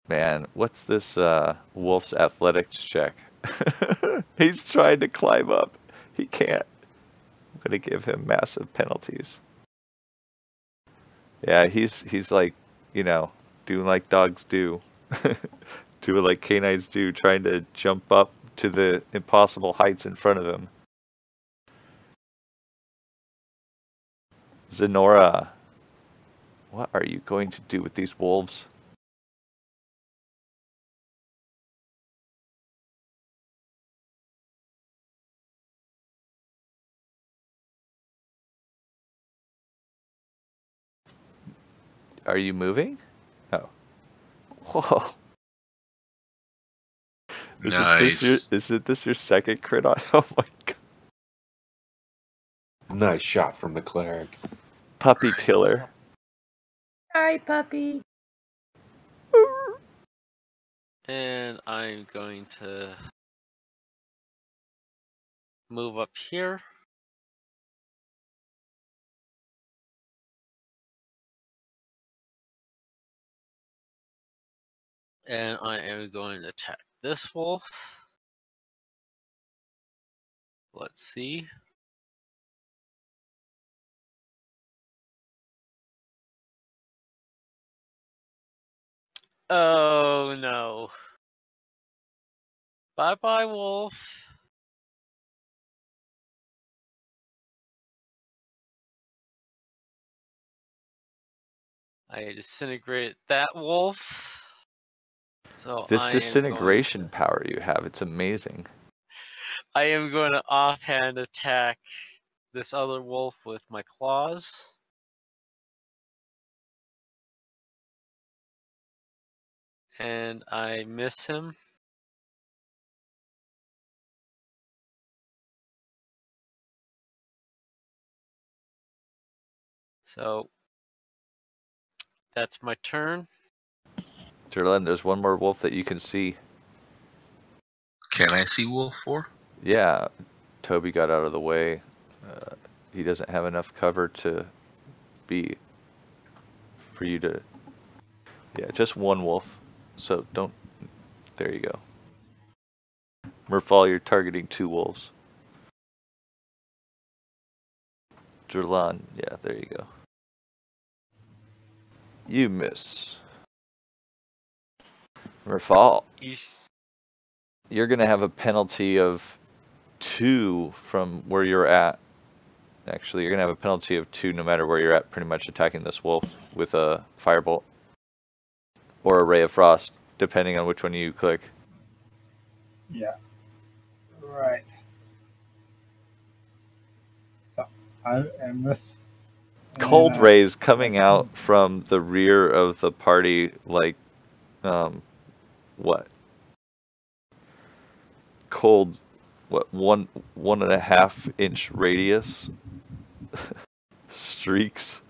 Speaker 1: Man, what's this wolf's athletics check? He's trying to climb up. He can't. I'm gonna give him massive penalties. Yeah, he's like, doing like dogs do. Doing like canines do, trying to jump up to the impossible heights in front of him. Zenora, what are you going to do with these wolves? Are you moving? Oh. Whoa.
Speaker 2: Nice.
Speaker 1: Isn't this your second crit on? Oh my god.
Speaker 3: Nice shot from the cleric.
Speaker 1: Puppy killer.
Speaker 6: Sorry, puppy.
Speaker 5: And I'm going to move up here. And I am going to attack this wolf. Let's see. Oh no. Bye bye, wolf. I disintegrated that wolf. So
Speaker 1: This disintegration power you have, it's amazing.
Speaker 5: I am going to offhand attack this other wolf with my claws. And I miss him. So that's my turn.
Speaker 1: Jerlen, there's one more wolf that you can see.
Speaker 2: Can I see Wolf 4?
Speaker 1: Yeah, Toby got out of the way. He doesn't have enough cover to be for you to. Yeah, just one wolf. So don't. There you go. Merfall, you're targeting 2 wolves. Jerlan, yeah, there you go. You miss. Merfall, you're gonna have a penalty of 2 from where you're at. Actually, you're gonna have a penalty of 2 no matter where you're at, pretty much attacking this wolf with a firebolt or a ray of frost, depending on which one you click.
Speaker 4: Yeah. Right. So, and this.
Speaker 1: Cold
Speaker 4: and,
Speaker 1: rays coming out from the rear of the party, like, what? Cold, what, 1.5 inch radius? Streaks?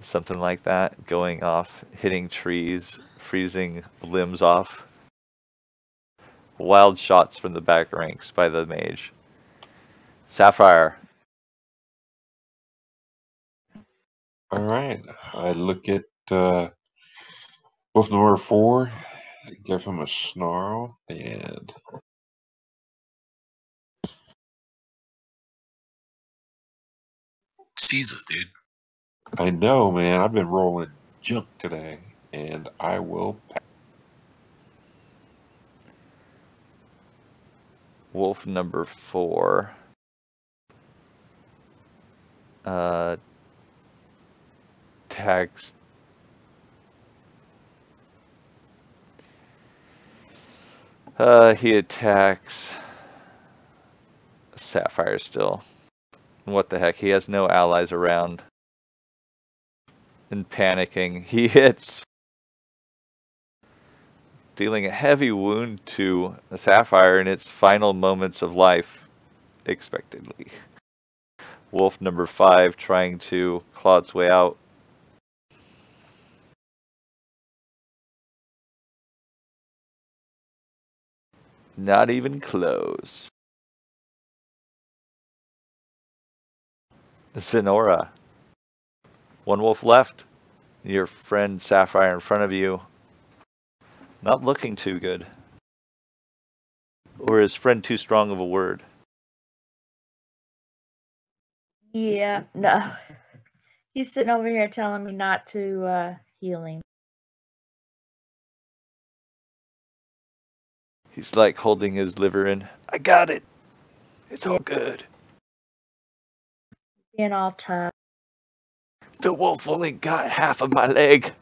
Speaker 1: Something like that, going off, hitting trees, freezing limbs off. Wild shots from the back ranks by the mage. Sapphire.
Speaker 3: Alright. I look at wolf number 4, give him a snarl, and
Speaker 2: Jesus, dude.
Speaker 3: I know, man. I've been rolling junk today, and I will pass.
Speaker 1: Wolf number 4. Tags. He attacks Sapphire still. What the heck? He has no allies around. And panicking, he hits, dealing a heavy wound to the Sapphire in its final moments of life, expectedly. Wolf number 5 trying to claw its way out. Not even close. Zenora. One wolf left. Your friend Sapphire in front of you. Not looking too good. Or is friend too strong of a word?
Speaker 6: Yeah, no. He's sitting over here telling me not to heal him.
Speaker 1: He's like holding his liver in. I got it. It's all good.
Speaker 6: Being all tough.
Speaker 1: The wolf only got half of my leg.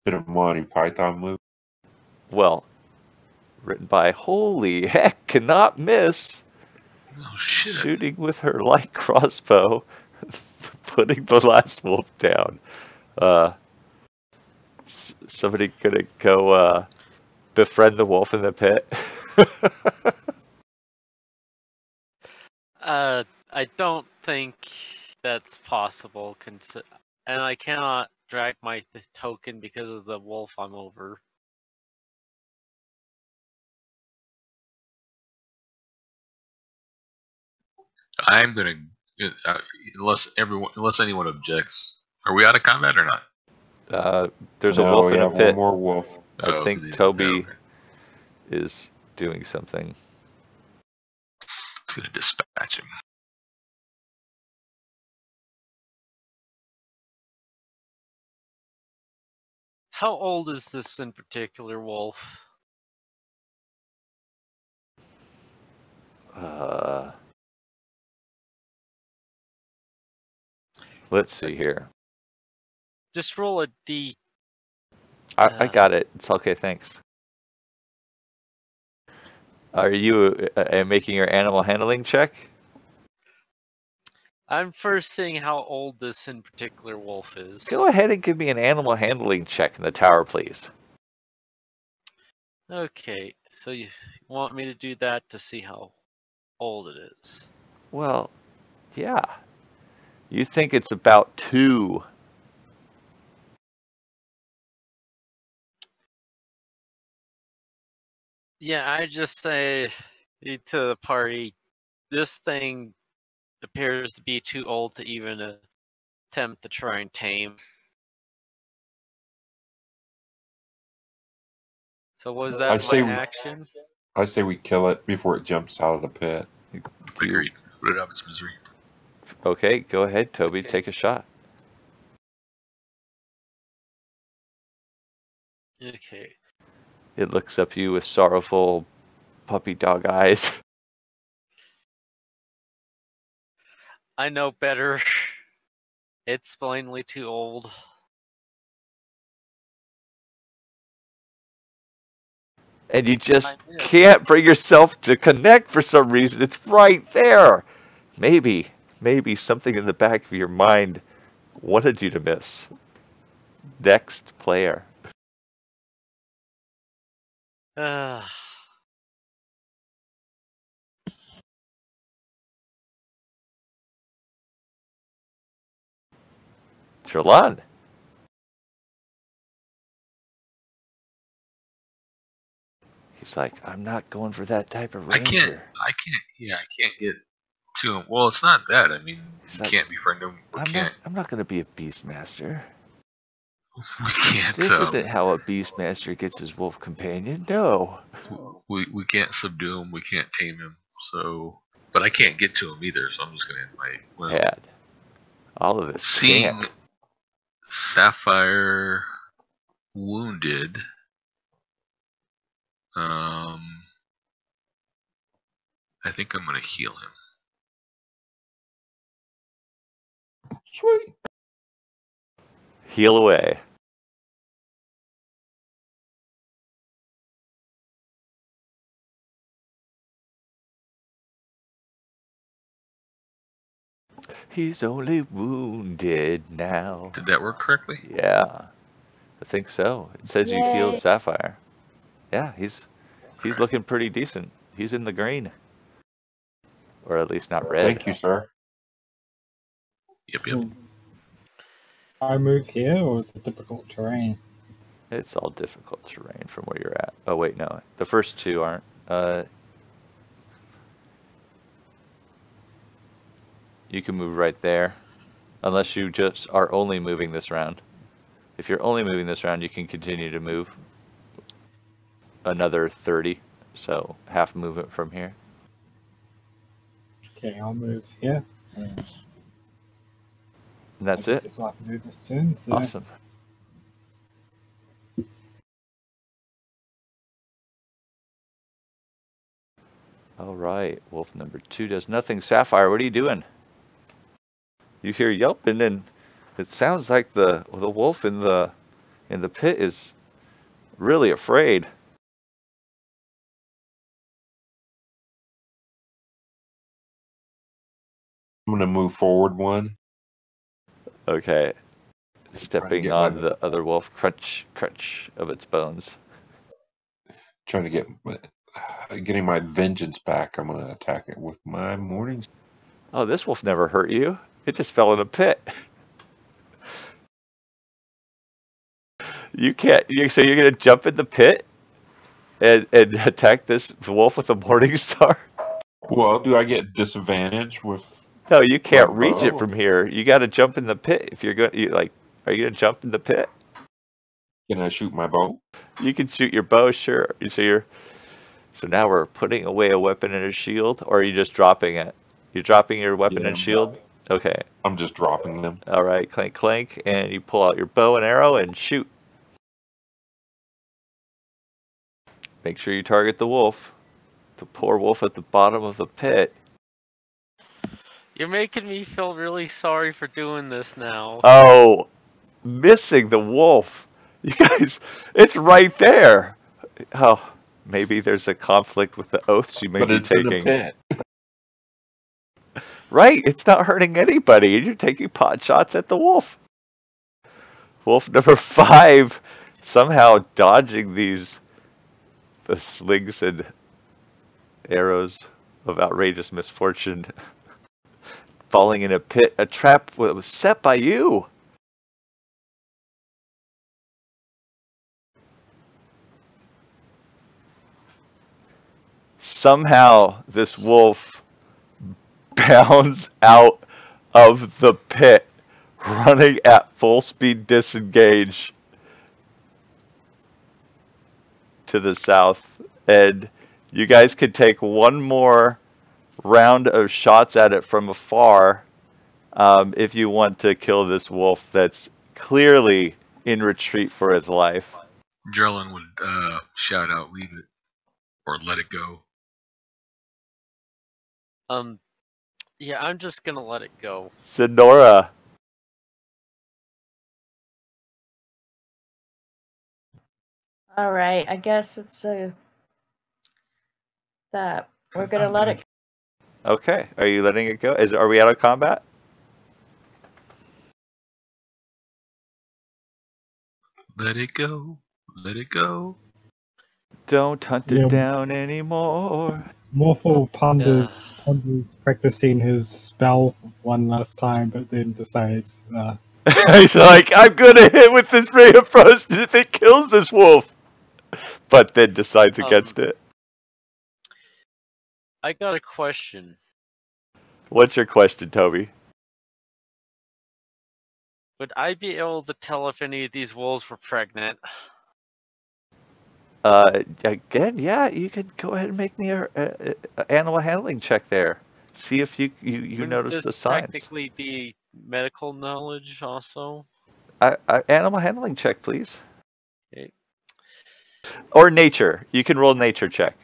Speaker 3: Bit of Monty Python move.
Speaker 1: Well, written by holy heck cannot miss.
Speaker 2: Oh shit.
Speaker 1: Shooting with her light crossbow, putting the last wolf down. Somebody gonna go befriend the wolf in the pit.
Speaker 5: I don't think that's possible, and I cannot drag my token because of the wolf I'm over.
Speaker 2: I'm gonna unless anyone objects. Are we out of combat or not?
Speaker 1: There's a
Speaker 3: No,
Speaker 1: wolf
Speaker 3: we
Speaker 1: in a
Speaker 3: have
Speaker 1: pit.
Speaker 3: one more wolf.
Speaker 1: I
Speaker 2: Oh,
Speaker 1: think
Speaker 2: 'cause he's in
Speaker 1: Toby
Speaker 2: the pit, okay.
Speaker 1: is doing something.
Speaker 2: It's gonna dispatch him.
Speaker 5: How old is this in particular wolf?
Speaker 1: Let's see here.
Speaker 5: Just roll a D.
Speaker 1: I got it. It's okay, thanks. Are you making your animal handling check?
Speaker 5: I'm first seeing how old this in particular wolf is.
Speaker 1: Go ahead and give me an animal handling check in the tower, please.
Speaker 5: Okay, so you want me to do that to see how old it is?
Speaker 1: Well, yeah. You think it's about 2.
Speaker 5: Yeah, I just say to the party, this thing appears to be too old to even attempt to try and tame. So was that my action?
Speaker 3: I say we kill it before it jumps out of the pit.
Speaker 2: Agreed. Put it out of its misery.
Speaker 1: Okay, go ahead, Toby. Take a shot.
Speaker 5: Okay.
Speaker 1: It looks up at you with sorrowful puppy dog eyes.
Speaker 5: I know better. It's plainly too old.
Speaker 1: And you just can't bring yourself to connect for some reason. It's right there. Maybe something in the back of your mind wanted you to miss. Next player. Trelon. He's like, I'm not going for that type of ranger.
Speaker 2: I can't get to him. Well, it's not that. I mean,
Speaker 1: He's
Speaker 2: we
Speaker 1: like,
Speaker 2: can't befriend him.
Speaker 1: I'm not going to be a beastmaster.
Speaker 2: We can't.
Speaker 1: This isn't how a beastmaster gets his wolf companion. No.
Speaker 2: We can't subdue him. We can't tame him. So but I can't get to him either, so I'm just gonna invite. Well,
Speaker 1: Bad. All of this
Speaker 2: seeing
Speaker 1: can't.
Speaker 2: Sapphire wounded, I think I'm gonna heal him.
Speaker 3: Sweet.
Speaker 1: Heal away. He's only wounded now.
Speaker 2: Did that work correctly?
Speaker 1: Yeah, I think so. It says you healed
Speaker 6: Yay.
Speaker 1: Sapphire. Yeah, he's
Speaker 2: Alright.
Speaker 1: looking pretty decent. He's in the green, or at least not red.
Speaker 3: Thank you, sir.
Speaker 2: Yep.
Speaker 4: I move here, or is it difficult terrain?
Speaker 1: It's all difficult terrain from where you're at. Oh wait, no, the first two aren't. You can move right there, unless you just are only moving this round. If you're only moving this round, you can continue to move another 30, so half movement from here.
Speaker 4: Okay, I'll move here. And
Speaker 1: And that's
Speaker 4: I guess
Speaker 1: it.
Speaker 4: that's what I can do this turn. So
Speaker 1: Awesome. All right, wolf number 2 does nothing. Sapphire, what are you doing? You hear yelping, and it sounds like the wolf in the pit is really afraid.
Speaker 3: I'm gonna move forward one.
Speaker 1: Okay, stepping
Speaker 3: get
Speaker 1: on
Speaker 3: my-
Speaker 1: the other wolf, crunch, crunch of its bones.
Speaker 3: Trying to getting my vengeance back. I'm gonna attack it with my morning.
Speaker 1: Oh, this wolf never hurt you. It just fell in a pit. You can't. So you're gonna jump in the pit and attack this wolf with a morning star?
Speaker 3: Well, do I get disadvantage with?
Speaker 1: No, you can't
Speaker 3: My
Speaker 1: reach it
Speaker 3: bow?
Speaker 1: from here. You got to jump in the pit. If you're going, are you gonna jump in the pit?
Speaker 3: Can I shoot my bow?
Speaker 1: You can shoot your bow, sure. So now we're putting away a weapon and a shield, or are you just dropping it? You're dropping your weapon
Speaker 3: Yeah,
Speaker 1: and shield? Okay.
Speaker 3: I'm just dropping them.
Speaker 1: All right, clank, clank, and you pull out your bow and arrow and shoot. Make sure you target the wolf. The poor wolf at the bottom of the pit.
Speaker 5: You're making me feel really sorry for doing this now.
Speaker 1: Oh, missing the wolf. You guys, it's right there. Oh, maybe there's a conflict with the oaths you may
Speaker 3: But
Speaker 1: be
Speaker 3: it's in a
Speaker 1: taking.
Speaker 3: pit.
Speaker 1: Right, it's not hurting anybody. You're taking pot shots at the wolf. Wolf number 5, somehow dodging the slings and arrows of outrageous misfortune. Falling in a pit, a trap that was set by you. Somehow this wolf bounds out of the pit, running at full speed disengage to the south. And you guys could take one more round of shots at it from afar if you want to kill this wolf that's clearly in retreat for its life.
Speaker 2: Drellin would shout out, "Leave it," or "Let it go."
Speaker 5: Yeah, I'm just gonna let it go.
Speaker 1: Sonora,
Speaker 6: All right, I guess it's that we're gonna let it.
Speaker 1: okay, are you letting it go? Are we out of combat?
Speaker 2: Let it go. Let it go.
Speaker 1: Don't hunt it
Speaker 4: Yeah.
Speaker 1: down anymore.
Speaker 4: Morphle ponders practicing his spell one last time, but then decides,
Speaker 1: He's like, I'm gonna hit with this ray of frost if it kills this wolf, but then decides against it.
Speaker 5: I got a question.
Speaker 1: What's your question, Toby?
Speaker 5: Would I be able to tell if any of these wolves were pregnant?
Speaker 1: Again, yeah, you could go ahead and make me a animal handling check there. see if you
Speaker 5: Wouldn't
Speaker 1: notice the
Speaker 5: this
Speaker 1: signs.
Speaker 5: technically be medical knowledge also?
Speaker 1: Animal handling check, please.
Speaker 5: Okay.
Speaker 1: Or nature. You can roll nature check.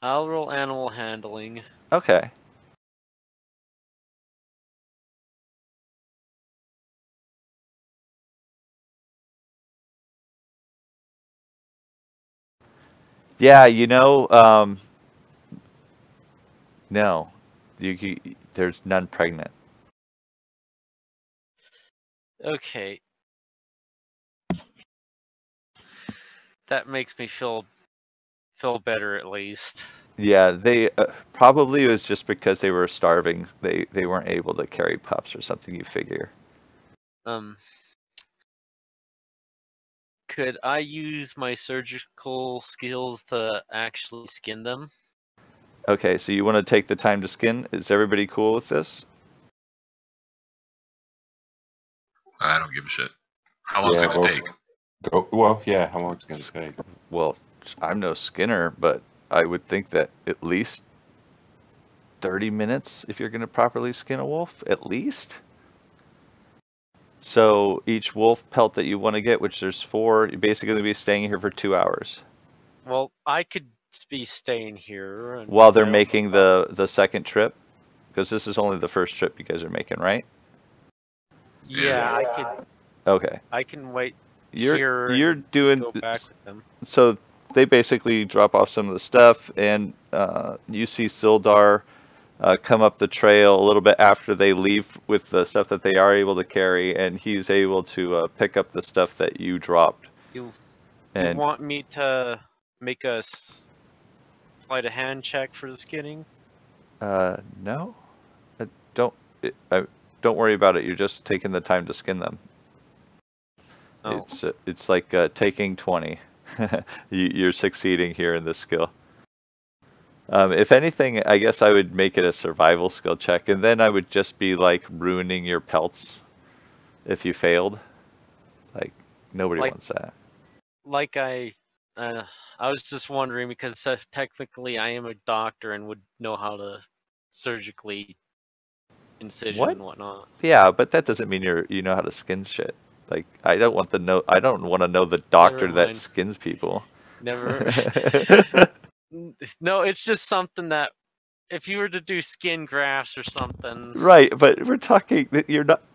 Speaker 5: I'll roll animal handling.
Speaker 1: Okay. Yeah, no, there's none pregnant.
Speaker 5: Okay. That makes me feel better at least.
Speaker 1: Yeah, they probably it was just because they were starving. They weren't able to carry pups or something. You figure.
Speaker 5: Could I use my surgical skills to actually skin them?
Speaker 1: Okay, so you want to take the time to skin? Is everybody cool with this?
Speaker 2: I don't give a shit. How long is it
Speaker 3: Yeah,
Speaker 2: gonna take?
Speaker 3: well, yeah, how long it's going to take?
Speaker 1: Well, I'm no skinner, but I would think that at least 30 minutes if you're going to properly skin a wolf, at least. So each wolf pelt that you want to get, which there's 4, you're basically going to be staying here for 2 hours
Speaker 5: Well, I could be staying here. And
Speaker 1: while they're
Speaker 5: I don't know
Speaker 1: making
Speaker 5: about-
Speaker 1: the second trip, because this is only the first trip you guys are making, right?
Speaker 5: Yeah, I could.
Speaker 1: Okay.
Speaker 5: I can wait
Speaker 1: You're
Speaker 5: here and
Speaker 1: doing
Speaker 5: go back with them.
Speaker 1: so they basically drop off some of the stuff, and you see Sildar come up the trail a little bit after they leave with the stuff that they are able to carry, and he's able to pick up the stuff that you dropped.
Speaker 5: You
Speaker 1: And
Speaker 5: want me to make a sleight of hand check for the skinning?
Speaker 1: no, don't don't worry about it. You're just taking the time to skin them.
Speaker 5: Oh.
Speaker 1: It's like taking 20. You're succeeding here in this skill. If anything, I guess I would make it a survival skill check, and then I would just be like ruining your pelts if you failed. Like nobody wants that.
Speaker 5: Like I was just wondering because technically I am a doctor and would know how to surgically incision
Speaker 1: What?
Speaker 5: and whatnot.
Speaker 1: Yeah, but that doesn't mean you know how to skin shit. Like I don't want to know the doctor that
Speaker 5: mind.
Speaker 1: skins people.
Speaker 5: Never. No, it's just something that if you were to do skin grafts or something.
Speaker 1: Right, but we're talking that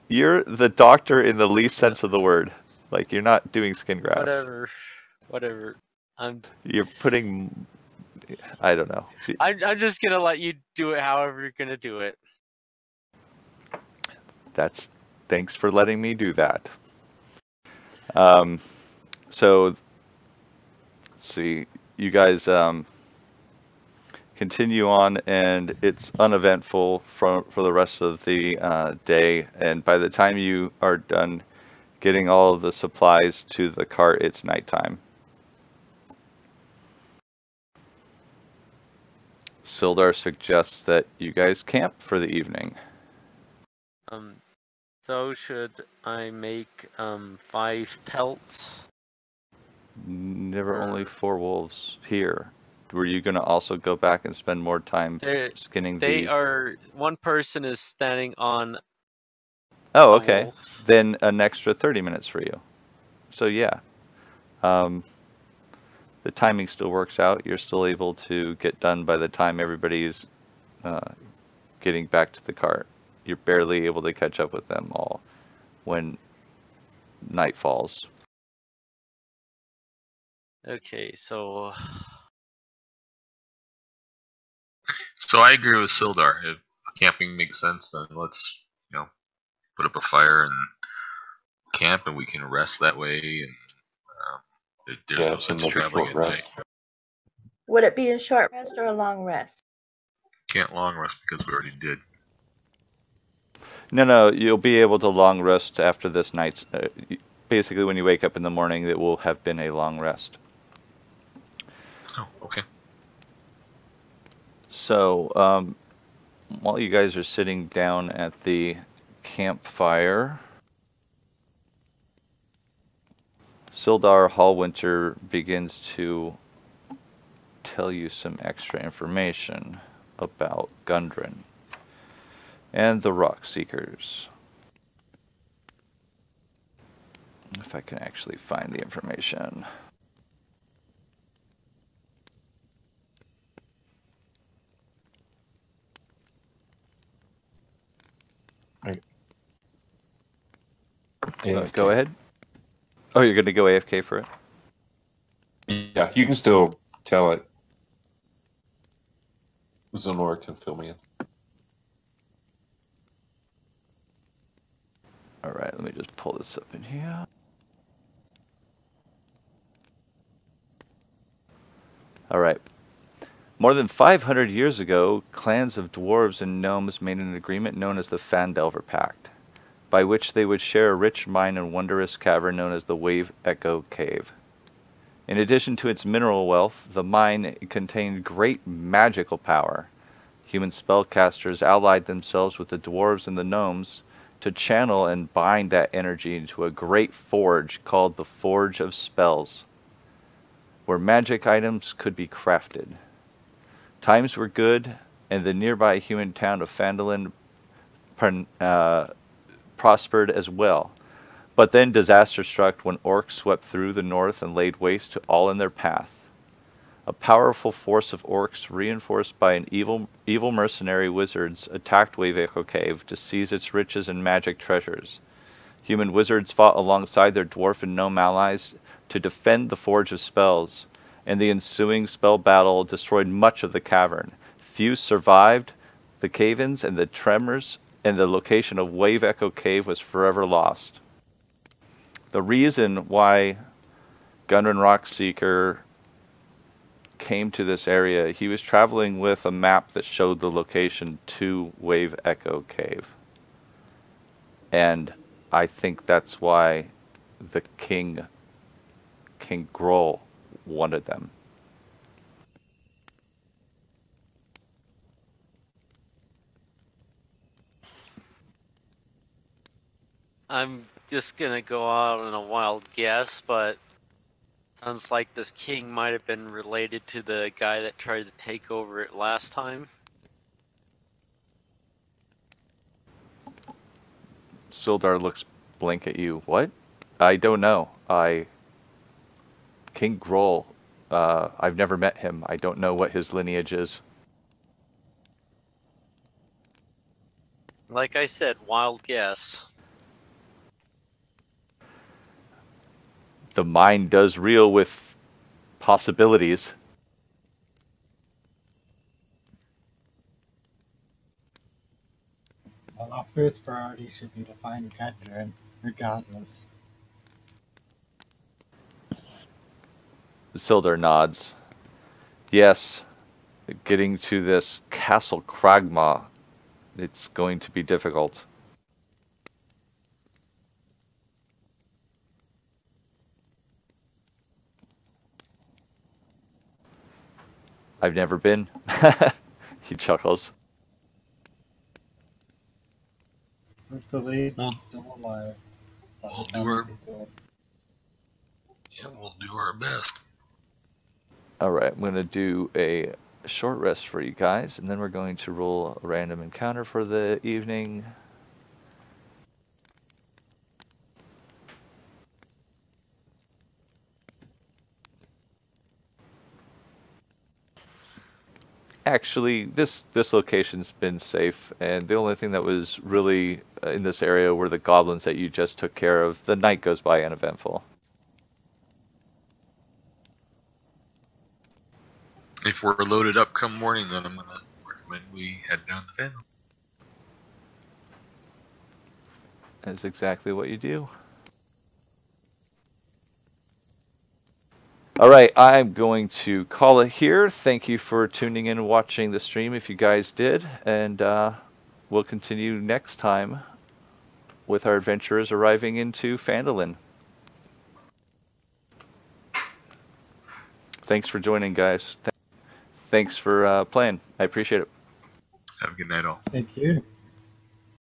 Speaker 1: you're the doctor in the least sense of the word. Like you're not doing skin grafts.
Speaker 5: Whatever.
Speaker 1: You're putting I don't know.
Speaker 5: I'm just gonna let you do it however you're gonna do it.
Speaker 1: Thanks for letting me do that. So let's see, you guys continue on, and it's uneventful for the rest of the day. And by the time you are done getting all of the supplies to the cart, it's nighttime. Sildar suggests that you guys camp for the evening.
Speaker 5: So should I make 5 pelts?
Speaker 1: Never only 4 wolves here. Were you going to also go back and spend more time skinning
Speaker 5: one person is standing on
Speaker 1: Oh, okay.
Speaker 5: wolf.
Speaker 1: Then an extra 30 minutes for you. So yeah. The timing still works out. You're still able to get done by the time everybody's getting back to the cart. You're barely able to catch up with them all when night falls.
Speaker 5: Okay, so
Speaker 2: I agree with Sildar. If camping makes sense, then let's put up a fire and camp, and we can rest that way. And there's no sense traveling at night.
Speaker 6: Would it be a short rest or a long rest?
Speaker 2: Can't long rest because we already did.
Speaker 1: No, you'll be able to long rest after this night's. Basically, when you wake up in the morning, it will have been a long rest.
Speaker 2: Oh, okay.
Speaker 1: So, while you guys are sitting down at the campfire, Sildar Hallwinter begins to tell you some extra information. about Gundren and the Rock Seekers. If I can actually find the information.
Speaker 3: AFK.
Speaker 1: Go ahead. Oh, you're going to go AFK for it?
Speaker 3: Yeah, you can still tell it. Zonora can fill me in.
Speaker 1: Alright, let me just pull this up in here. Alright. More than 500 years ago, clans of dwarves and gnomes made an agreement known as the Phandelver Pact, by which they would share a rich mine and wondrous cavern known as the Wave Echo Cave. In addition to its mineral wealth, the mine contained great magical power. Human spellcasters allied themselves with the dwarves and the gnomes to channel and bind that energy into a great forge called the Forge of Spells, where magic items could be crafted. Times were good, and the nearby human town of Phandelver prospered as well. But then disaster struck when orcs swept through the north and laid waste to all in their path. A powerful force of orcs, reinforced by an evil mercenary wizards, attacked Wave Echo Cave to seize its riches and magic treasures. Human wizards fought alongside their dwarf and gnome allies to defend the Forge of Spells, and the ensuing spell battle destroyed much of the cavern. Few survived the cave-ins, and the tremors and the location of Wave Echo Cave was forever lost. The reason why Gundren Rockseeker came to this area, he was traveling with a map that showed the location to Wave Echo Cave. And I think that's why the King Groll wanted them.
Speaker 5: I'm just gonna go out on a wild guess, but sounds like this king might have been related to the guy that tried to take over it last time.
Speaker 1: Sildar looks blank at you. What? I don't know. King Groll, I've never met him. I don't know what his lineage is.
Speaker 5: Like I said, wild guess.
Speaker 1: The mind does reel with possibilities.
Speaker 4: Well, our first priority should be to find Gundren, regardless.
Speaker 1: Sildar nods. Yes, getting to this Castle Kragma, it's going to be difficult. I've never been. He chuckles.
Speaker 4: Hopefully, he's still alive.
Speaker 2: We'll do our best.
Speaker 1: Alright, I'm going to do a short rest for you guys, and then we're going to roll a random encounter for the evening. Actually, this location's been safe, and the only thing that was really in this area were the goblins that you just took care of. The night goes by uneventful.
Speaker 2: If we're loaded up come morning, then I'm gonna recommend we head down to Phandelver.
Speaker 1: That's exactly what you do. Alright, I'm going to call it here. Thank you for tuning in and watching the stream if you guys did, and we'll continue next time with our adventurers arriving into Phandelver. Thanks for joining, guys. Thanks for playing. I appreciate it.
Speaker 2: Have a good night, all.
Speaker 4: Thank you.